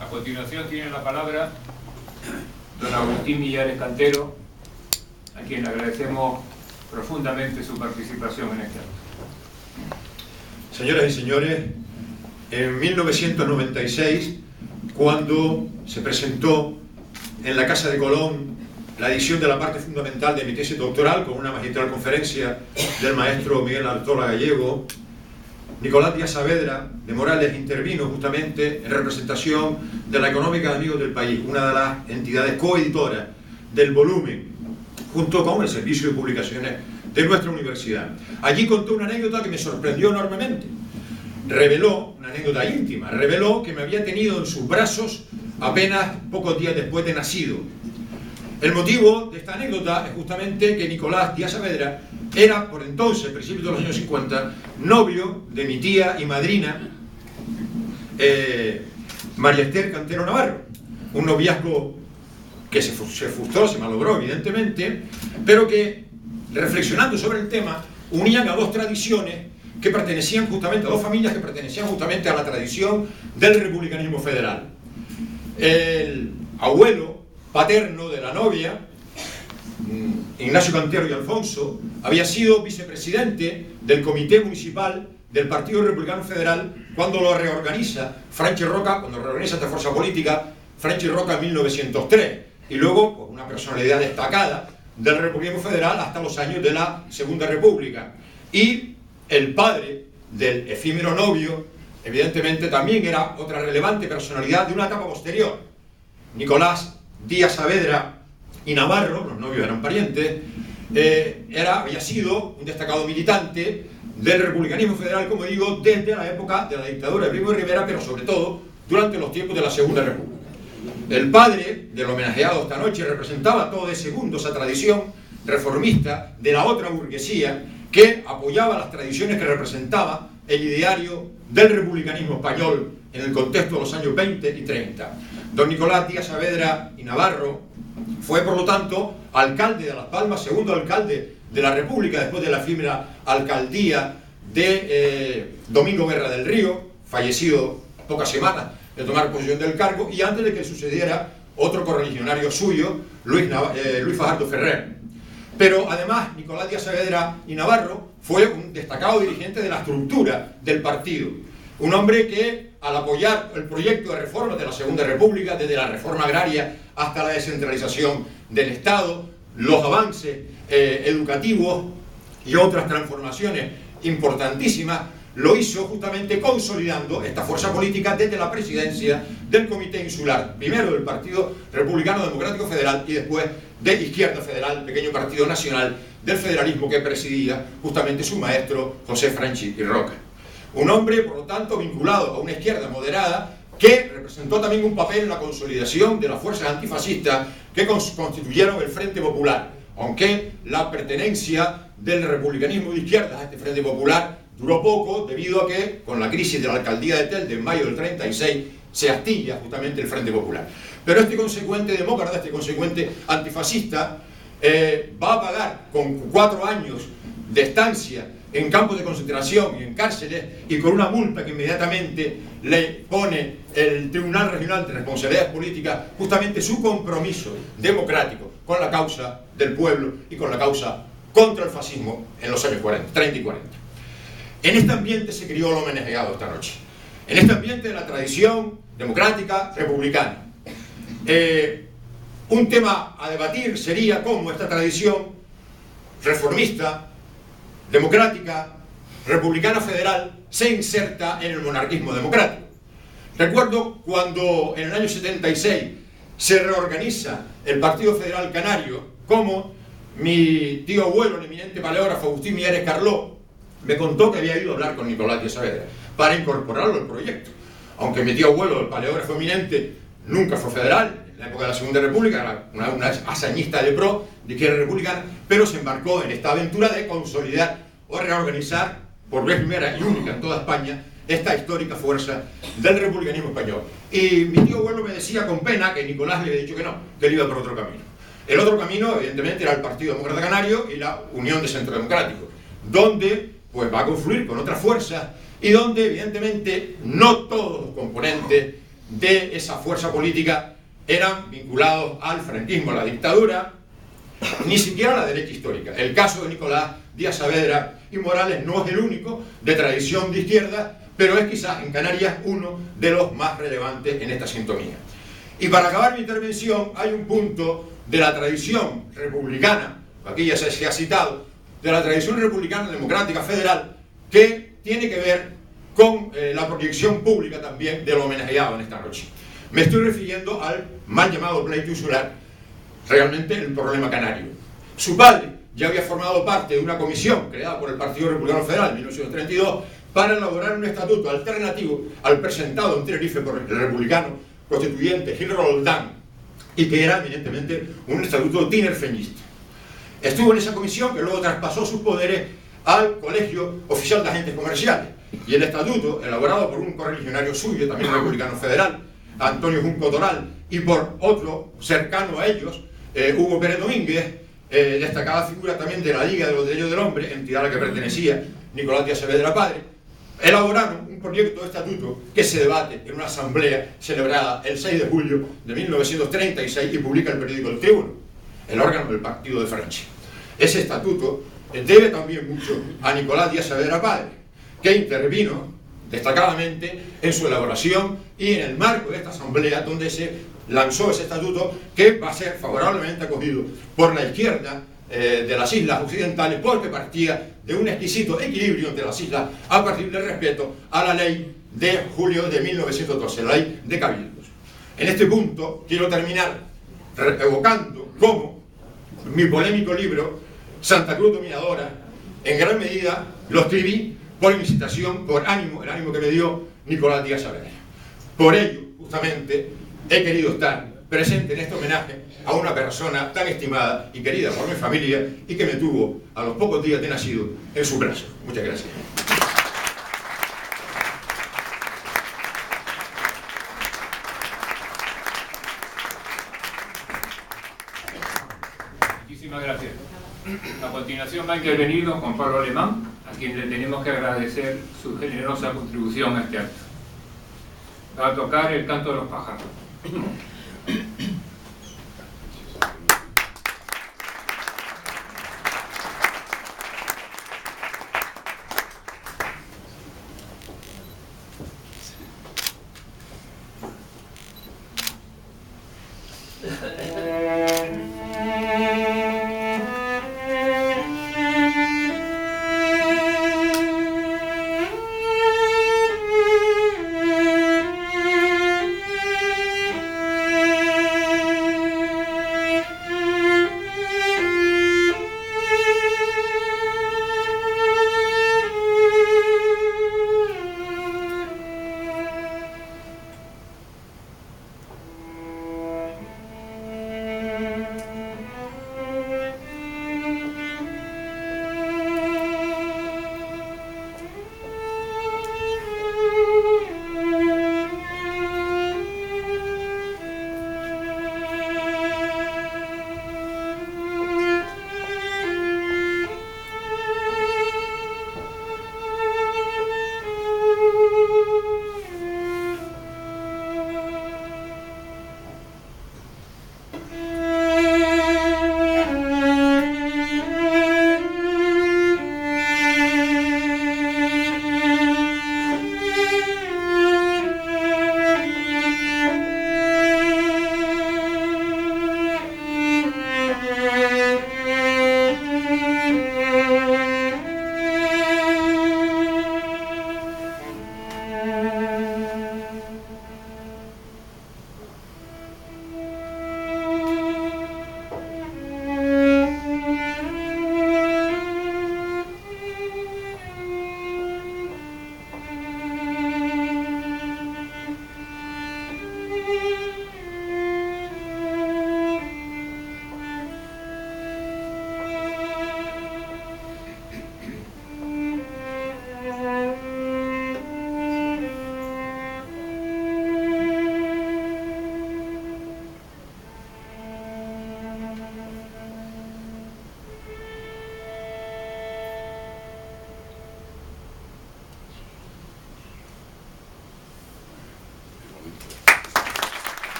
A continuación tiene la palabra don Agustín Millares Cantero, a quien agradecemos profundamente su participación en este acto. Señoras y señores, en 1996, cuando se presentó en la Casa de Colón la edición de la parte fundamental de mi tesis doctoral con una magistral conferencia del maestro Miguel Alzola Gallego, Nicolás Díaz Saavedra de Morales intervino justamente en representación de la Económica de Amigos del País, una de las entidades coeditoras del volumen, junto con el Servicio de Publicaciones de nuestra universidad. Allí contó una anécdota que me sorprendió enormemente. Reveló, una anécdota íntima, reveló que me había tenido en sus brazos apenas pocos días después de nacido. El motivo de esta anécdota es justamente que Nicolás Díaz Saavedra era, por entonces, a principios de los años 50, novio de mi tía y madrina, María Esther Cantero Navarro. Un noviazgo que se frustró, se malogró, evidentemente, pero que, reflexionando sobre el tema, unían a dos tradiciones que pertenecían justamente, a dos familias que pertenecían justamente a la tradición del republicanismo federal. abuelo paterno de la novia, Ignacio Cantero y Alfonso, había sido vicepresidente del Comité Municipal del Partido Republicano Federal cuando lo reorganiza Franchi Roca, cuando reorganiza esta fuerza política, Franchi Roca en 1903, y luego pues, una personalidad destacada del Republicano Federal hasta los años de la Segunda República. Y el padre del efímero novio, evidentemente también era otra relevante personalidad de una etapa posterior. Nicolás Díaz Saavedra y Navarro, los novios eran parientes, había sido un destacado militante del republicanismo federal, como digo, desde la época de la dictadura de Primo de Rivera, pero sobre todo durante los tiempos de la Segunda República. El padre del homenajeado esta noche representaba todo de segundo esa tradición reformista de la otra burguesía que apoyaba las tradiciones que representaba el ideario del republicanismo español en el contexto de los años 20 y 30. Don Nicolás Díaz Saavedra y Navarro fue, por lo tanto, alcalde de Las Palmas, segundo alcalde de la República después de la efímera alcaldía de Domingo Guerra del Río, fallecido pocas semanas de tomar posesión del cargo, y antes de que sucediera otro correligionario suyo, Luis Fajardo Ferrer. Pero además, Nicolás Díaz Saavedra y Navarro fue un destacado dirigente de la estructura del partido. Un hombre que, al apoyar el proyecto de reforma de la Segunda República, desde la reforma agraria hasta la descentralización del Estado, los avances educativos y otras transformaciones importantísimas, lo hizo justamente consolidando esta fuerza política desde la presidencia del Comité Insular, primero del Partido Republicano Democrático Federal y después de Izquierda Federal, pequeño partido nacional del federalismo que presidía justamente su maestro José Franchi y Roca. Un hombre, por lo tanto, vinculado a una izquierda moderada que representó también un papel en la consolidación de las fuerzas antifascistas que constituyeron el Frente Popular, aunque la pertenencia del republicanismo de izquierdas a este Frente Popular duró poco debido a que, con la crisis de la alcaldía de Telde en mayo del 36, se astilla justamente el Frente Popular. Pero este consecuente demócrata, este consecuente antifascista, va a pagar con 4 años de estancia en campos de concentración y en cárceles, y con una multa que inmediatamente le pone el Tribunal Regional de Responsabilidades Políticas, justamente su compromiso democrático con la causa del pueblo y con la causa contra el fascismo en los años 30 y 40. En este ambiente se crió el homenajeado esta noche, en este ambiente de la tradición democrática republicana. Un tema a debatir sería cómo esta tradición reformista, democrática, republicana federal se inserta en el monarquismo democrático. Recuerdo cuando en el año 76 se reorganiza el Partido Federal Canario, como mi tío abuelo, el eminente paleógrafo Agustín Millares Carló, me contó que había ido a hablar con Nicolás Díaz Saavedra para incorporarlo al proyecto. Aunque mi tío abuelo, el paleógrafo eminente, nunca fue federal, en la época de la Segunda República, era una hazañista de pro, de izquierda republicana, pero se embarcó en esta aventura de consolidar o reorganizar, por vez primera y única en toda España, esta histórica fuerza del republicanismo español. Y mi tío abuelo me decía con pena que Nicolás le había dicho que no, que él iba por otro camino. El otro camino, evidentemente, era el Partido Demócrata Canario y la Unión de Centro Democrático, donde pues va a confluir con otras fuerzas y donde, evidentemente, no todos los componentes de esa fuerza política eran vinculados al franquismo, a la dictadura, ni siquiera a la derecha histórica. El caso de Nicolás Díaz Saavedra y Morales no es el único de tradición de izquierda, pero es quizás en Canarias uno de los más relevantes en esta sintonía. Y para acabar mi intervención, hay un punto de la tradición republicana, aquí ya se ha citado, de la tradición republicana democrática federal, que tiene que ver con la proyección pública también del homenajeado en esta noche. Me estoy refiriendo al mal llamado pleito insular, realmente el problema canario. Su padre ya había formado parte de una comisión creada por el Partido Republicano Federal en 1932 para elaborar un estatuto alternativo al presentado en Tenerife por el republicano constituyente Gil Roldán, y que era evidentemente un estatuto tinerfeñista. Estuvo en esa comisión que luego traspasó sus poderes al Colegio Oficial de Agentes Comerciales, y el estatuto, elaborado por un correligionario suyo, también republicano federal, Antonio Junco Toral, y por otro cercano a ellos, Hugo Pérez Domínguez, destacada figura también de la Liga de los Derechos del Hombre, entidad a la que pertenecía Nicolás Díaz Saavedra padre, elaboraron un proyecto de estatuto que se debate en una asamblea celebrada el 6 de julio de 1936 y publica el periódico El Tribuno, el órgano del partido de Francia. Ese estatuto debe también mucho a Nicolás Díaz Saavedra padre, que intervino destacadamente en su elaboración y en el marco de esta asamblea donde se lanzó ese estatuto, que va a ser favorablemente acogido por la izquierda de las islas occidentales, porque partía de un exquisito equilibrio entre las islas a partir del respeto a la ley de julio de 1912, la ley de cabildos. En este punto quiero terminar evocando cómo mi polémico libro Santa Cruz Dominadora, en gran medida lo escribí por incitación, por ánimo, el ánimo que me dio Nicolás Díaz Saavedra. Por ello, justamente, he querido estar presente en este homenaje a una persona tan estimada y querida por mi familia y que me tuvo a los pocos días de nacido en sus brazos. Muchas gracias. Muchísimas gracias. A continuación va a intervenir don Juan Pablo Alemán, a quien le tenemos que agradecer su generosa contribución a este acto. Va a tocar el canto de los pájaros.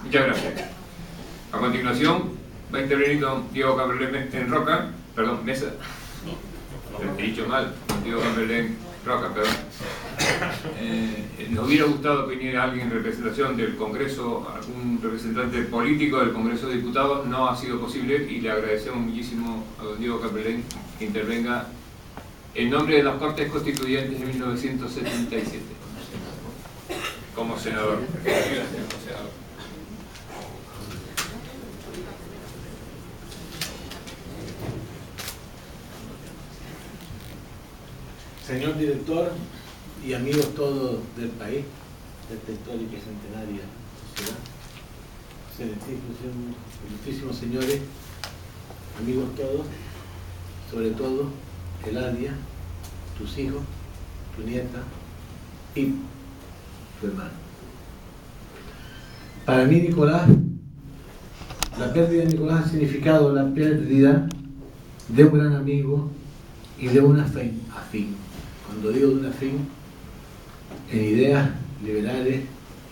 Muchas gracias. A continuación va a intervenir don Diego Caberlén en Roca, perdón, Mesa. He dicho mal, don Diego Caberlén Roca, perdón. Nos hubiera gustado que viniera alguien en representación del Congreso, algún representante político del Congreso de Diputados, no ha sido posible y le agradecemos muchísimo a don Diego Caberlén que intervenga en nombre de las Cortes Constituyentes de 1977 como senador. Señor director y amigos todos del país, de esta histórica y centenaria ciudad, excelentísimos señores, amigos todos, sobre todo Eladia, tus hijos, tu nieta y tu hermano. Para mí, Nicolás, La pérdida de Nicolás ha significado la pérdida de un gran amigo y de una afín. Cuando digo de una afín, en ideas liberales,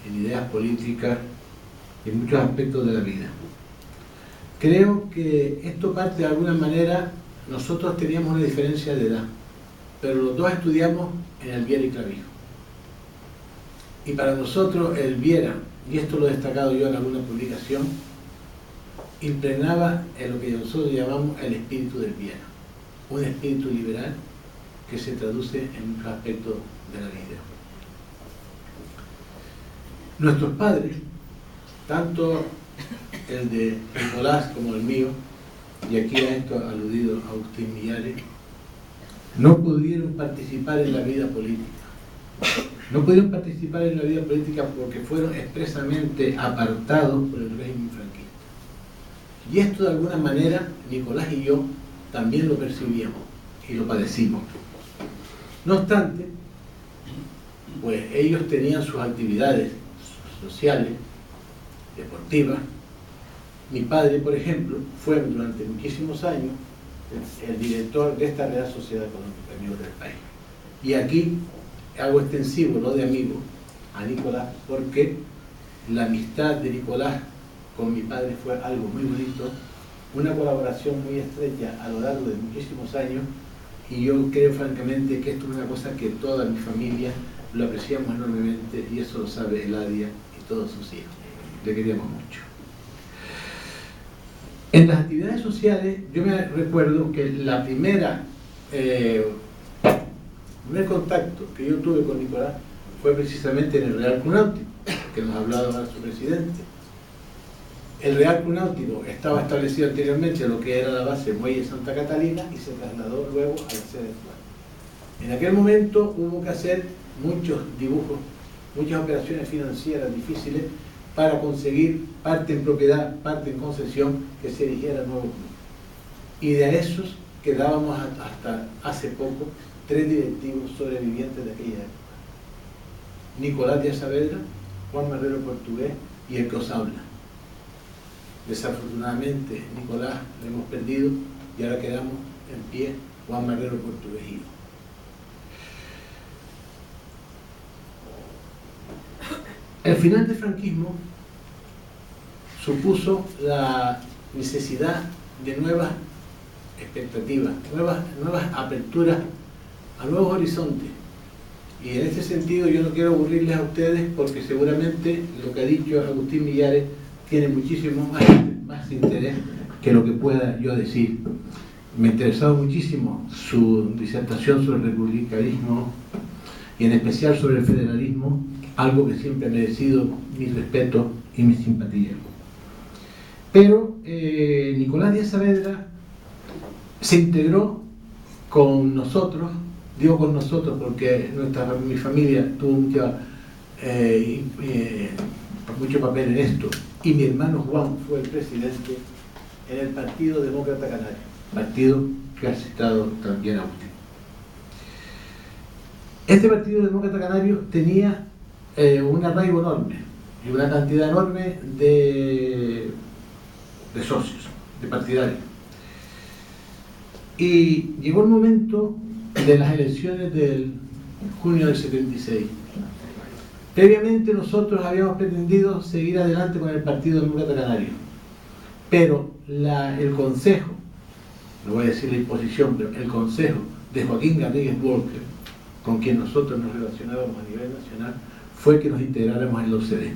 en ideas políticas, en muchos aspectos de la vida. Creo que esto parte de alguna manera, nosotros teníamos una diferencia de edad, pero los dos estudiamos en el Viera y Clavijo. Y para nosotros el Viera, y esto lo he destacado yo en alguna publicación, impregnaba en lo que nosotros llamamos el espíritu del Viera, un espíritu liberal que se traduce en muchos aspectos de la vida. Nuestros padres, tanto el de Nicolás como el mío, y aquí a esto ha aludido Agustín Millares, no pudieron participar en la vida política. No pudieron participar en la vida política porque fueron expresamente apartados por el régimen franquista. Y esto de alguna manera Nicolás y yo también lo percibíamos y lo padecimos. No obstante, pues ellos tenían sus actividades sociales, deportivas. Mi padre, por ejemplo, fue durante muchísimos años el director de esta Real Sociedad Económica, Amigos del País. Y aquí hago extensivo, no de amigo, a Nicolás, porque la amistad de Nicolás con mi padre fue algo muy bonito, una colaboración muy estrecha a lo largo de muchísimos años, y yo creo francamente que esto es una cosa que toda mi familia lo apreciamos enormemente, y eso lo sabe Eladia y todos sus hijos. Le queríamos mucho. En las actividades sociales, yo me recuerdo que el primer contacto que yo tuve con Nicolás fue precisamente en el Real Club Náutico, que nos ha hablado ahora su presidente. El Real Club Náutico estaba establecido anteriormente en lo que era la base Muelle Santa Catalina y se trasladó luego a la sede actual. En aquel momento hubo que hacer muchos dibujos, muchas operaciones financieras difíciles para conseguir parte en propiedad, parte en concesión, que se erigiera el nuevo club. Y de esos quedábamos hasta hace poco 3 directivos sobrevivientes de aquella época. Nicolás Díaz Saavedra, Juan Marrero Portugués y el que os habla. Desafortunadamente, Nicolás lo hemos perdido y ahora quedamos en pie Juan Marrero Portugués y yo. El final del franquismo supuso la necesidad de nuevas expectativas, nuevas aperturas a nuevos horizontes. Y en este sentido yo no quiero aburrirles a ustedes porque seguramente lo que ha dicho Agustín Millares tiene muchísimo más interés que lo que pueda yo decir. Me ha interesado muchísimo su disertación sobre el republicanismo y en especial sobre el federalismo, algo que siempre ha merecido mi respeto y mi simpatía. Pero Nicolás Díaz Saavedra se integró con nosotros, digo con nosotros porque mi familia tuvo mucho papel en esto, y mi hermano Juan fue el presidente en el Partido Demócrata Canario, partido que ha citado también Agustín. Este Partido Demócrata Canario tenía un arraigo enorme y una cantidad enorme de socios, de partidarios. Y llegó el momento de las elecciones del junio del 76. Previamente nosotros habíamos pretendido seguir adelante con el Partido Demócrata Canario, pero el consejo, no voy a decir la imposición, pero el consejo de Joaquín Garrigues Walker, con quien nosotros nos relacionábamos a nivel nacional, fue que nos integráramos en la UCD.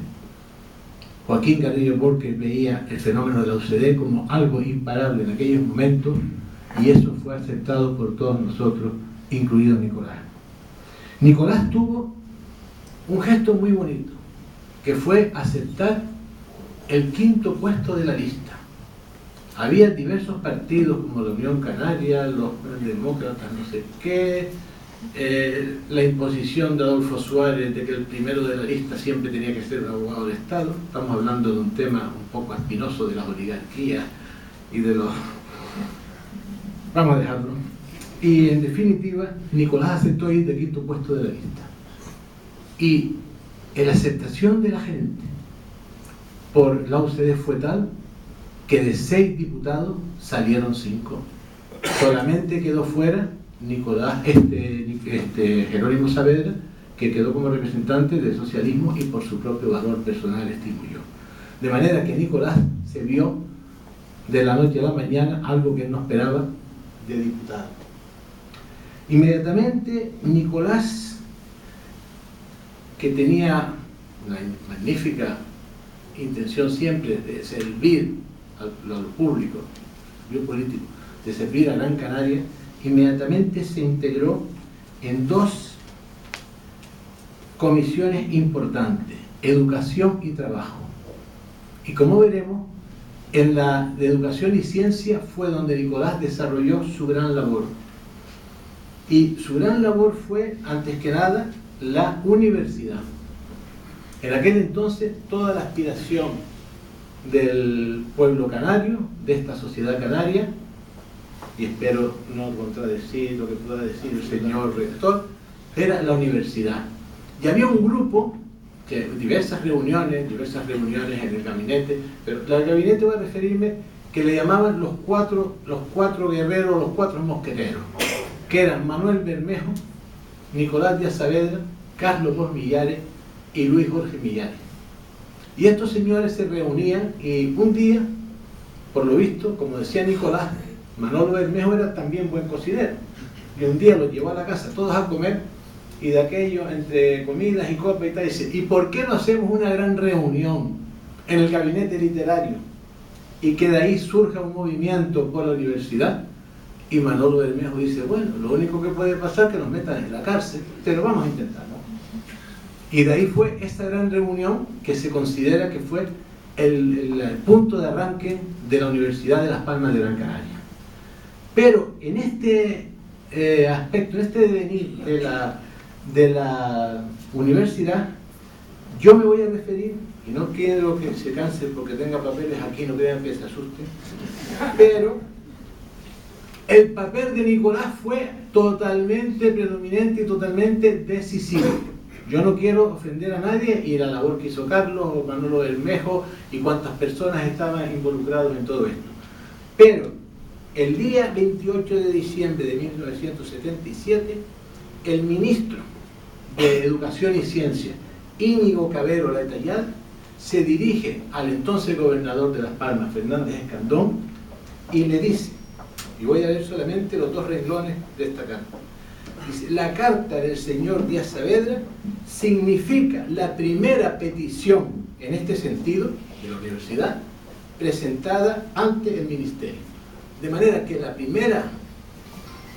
Joaquín Garrigues Walker veía el fenómeno de la UCD como algo imparable en aquellos momentos, y eso fue aceptado por todos nosotros, incluido Nicolás. Nicolás tuvo un gesto muy bonito, que fue aceptar el 5º puesto de la lista. Había diversos partidos como la Unión Canaria, los demócratas, no sé qué, la imposición de Adolfo Suárez de que el primero de la lista siempre tenía que ser un abogado del Estado. Estamos hablando de un tema un poco espinoso de las oligarquías y de los... Vamos a dejarlo. Y en definitiva, Nicolás aceptó ir de 5º puesto de la lista. Y la aceptación de la gente por la UCD fue tal que de 6 diputados salieron 5. Solamente quedó fuera Jerónimo Saavedra, que quedó como representante del socialismo y por su propio valor personal, estimo yo. De manera que Nicolás se vio de la noche a la mañana algo que él no esperaba de diputado. Inmediatamente Nicolás, que tenía una magnífica intención siempre de servir al público, al político, de servir a Gran Canaria, inmediatamente se integró en 2 comisiones importantes: educación y trabajo. Y como veremos, en la de educación y ciencia fue donde Nicolás desarrolló su gran labor. Y su gran labor fue, antes que nada, la universidad. En aquel entonces, toda la aspiración del pueblo canario, de esta sociedad canaria, y espero no contradecir lo que pueda decir el señor rector, era la universidad. Y había un grupo, que diversas reuniones en el gabinete, pero al gabinete voy a referirme, que le llamaban los cuatro guerreros, los 4 mosqueteros, que eran Manuel Bermejo, Nicolás Díaz Saavedra, Carlos Bosch Millares y Luis Jorge Millares. Y estos señores se reunían y un día, por lo visto, como decía Nicolás, Manolo Bermejo era también buen cocinero. Y un día los llevó a la casa todos a comer, y de aquello, entre comidas y copas y tal, dice: ¿y por qué no hacemos una gran reunión en el gabinete literario y que de ahí surja un movimiento por la universidad? Y Manolo Bermejo dice: bueno, lo único que puede pasar es que nos metan en la cárcel, pero vamos a intentarlo. Y de ahí fue esta gran reunión que se considera que fue el punto de arranque de la Universidad de Las Palmas de Gran Canaria. Pero en este aspecto, en este devenir de la universidad, yo me voy a referir, y no quiero que se canse porque tenga papeles aquí, no crean que se asusten, pero el papel de Nicolás fue totalmente predominante y totalmente decisivo. Yo no quiero ofender a nadie, y la labor que hizo Carlos o Manolo Bermejo y cuántas personas estaban involucrados en todo esto. Pero el día 28 de diciembre de 1977, el ministro de Educación y Ciencia, Íñigo Cabero Letayal, se dirige al entonces gobernador de Las Palmas, Fernández Escandón, y le dice, y voy a leer solamente los 2 renglones de esta carta. Dice: la carta del señor Díaz Saavedra significa la primera petición en este sentido de la universidad presentada ante el ministerio. De manera que la primera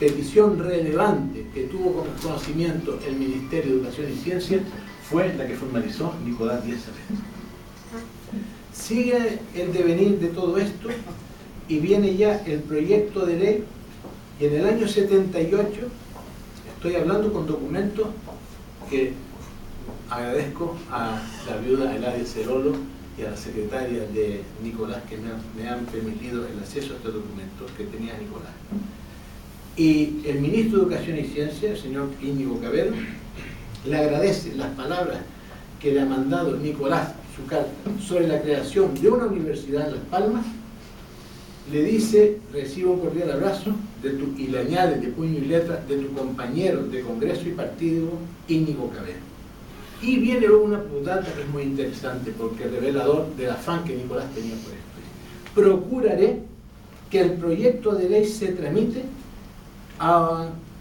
petición relevante que tuvo como conocimiento el Ministerio de Educación y Ciencia fue la que formalizó Nicolás Díaz Saavedra. Sigue el devenir de todo esto y viene ya el proyecto de ley, y en el año 78, estoy hablando con documentos que agradezco a la viuda Eladia Cerolo y a la secretaria de Nicolás, que me han permitido el acceso a estos documentos que tenía Nicolás. Y el ministro de Educación y Ciencia, el señor Íñigo Cabero, le agradece las palabras que le ha mandado Nicolás, su carta, sobre la creación de una universidad en Las Palmas. Le dice: recibo un cordial abrazo, y le añade de puño y letra, de tu compañero de congreso y partido, Íñigo Cabero. Y viene luego una putata que es muy interesante, porque es revelador del afán que Nicolás tenía por esto. Procuraré que el proyecto de ley se tramite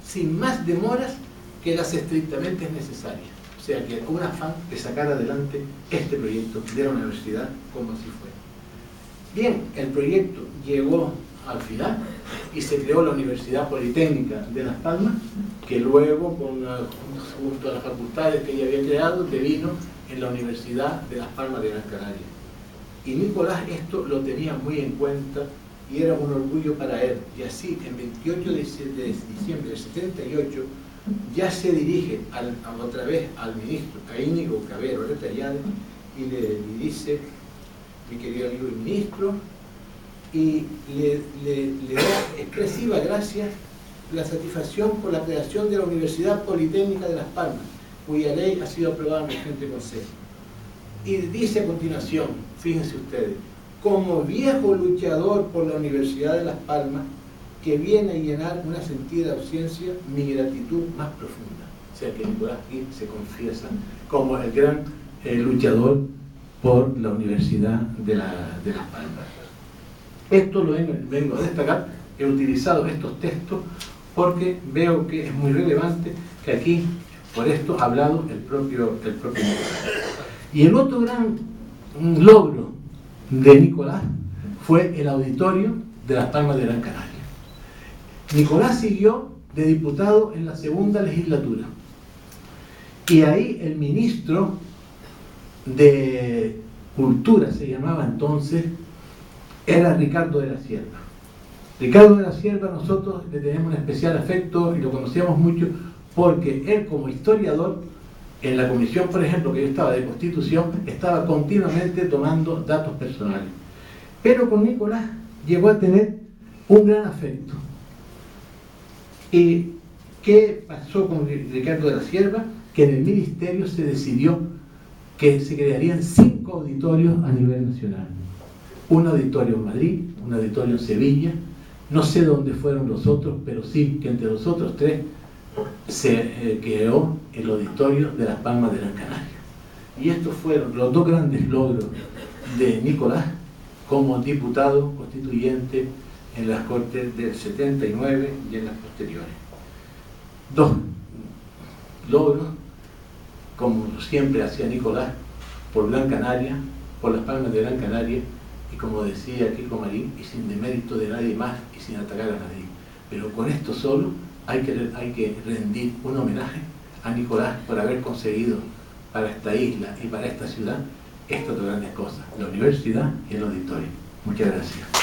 sin más demoras que las estrictamente necesarias. O sea, que un afán de sacar adelante este proyecto de la universidad, como así fue. Bien, el proyecto llegó al final y se creó la Universidad Politécnica de Las Palmas, que luego, junto a las facultades que ella había creado, devino en la Universidad de Las Palmas de Gran Canaria. Y Nicolás esto lo tenía muy en cuenta y era un orgullo para él. Y así, el 28 de diciembre del 78, ya se dirige otra vez al ministro, a Íñigo Cabero Letayal, y le dice: mi querido amigo el ministro, y le da expresiva gracias, la satisfacción por la creación de la Universidad Politécnica de Las Palmas, cuya ley ha sido aprobada en el presente Consejo. Y dice a continuación, fíjense ustedes, como viejo luchador por la Universidad de Las Palmas, que viene a llenar una sentida ausencia mi gratitud más profunda. O sea que Nicolás aquí se confiesa como el gran luchador por la Universidad de Las Palmas. Esto lo vengo a destacar. He utilizado estos textos porque veo que es muy relevante que aquí, por esto, ha hablado el propio Nicolás. Y el otro gran logro de Nicolás fue el auditorio de Las Palmas de Gran Canaria. Nicolás siguió de diputado en la segunda legislatura y ahí el ministro de Cultura, se llamaba entonces, era Ricardo de la Cierva. Ricardo de la Cierva nosotros le tenemos un especial afecto y lo conocíamos mucho porque él, como historiador, en la comisión, por ejemplo, que yo estaba de Constitución, estaba continuamente tomando datos personales. Pero con Nicolás llegó a tener un gran afecto. ¿Y qué pasó con Ricardo de la Cierva? Que en el ministerio se decidió que se crearían 5 auditorios a nivel nacional. Un auditorio en Madrid, un auditorio en Sevilla, no sé dónde fueron los otros, pero sí que entre los otros 3 se creó el auditorio de Las Palmas de Gran Canaria. Y estos fueron los 2 grandes logros de Nicolás como diputado constituyente en las Cortes del 79 y en las posteriores. 2 logros, como siempre hacía Nicolás, por Gran Canaria, por Las Palmas de Gran Canaria, y como decía Kiko Marín, y sin demérito de nadie más y sin atacar a nadie. Pero con esto solo hay que rendir un homenaje a Nicolás por haber conseguido para esta isla y para esta ciudad estas 2 grandes cosas, la universidad y el auditorio. Muchas gracias.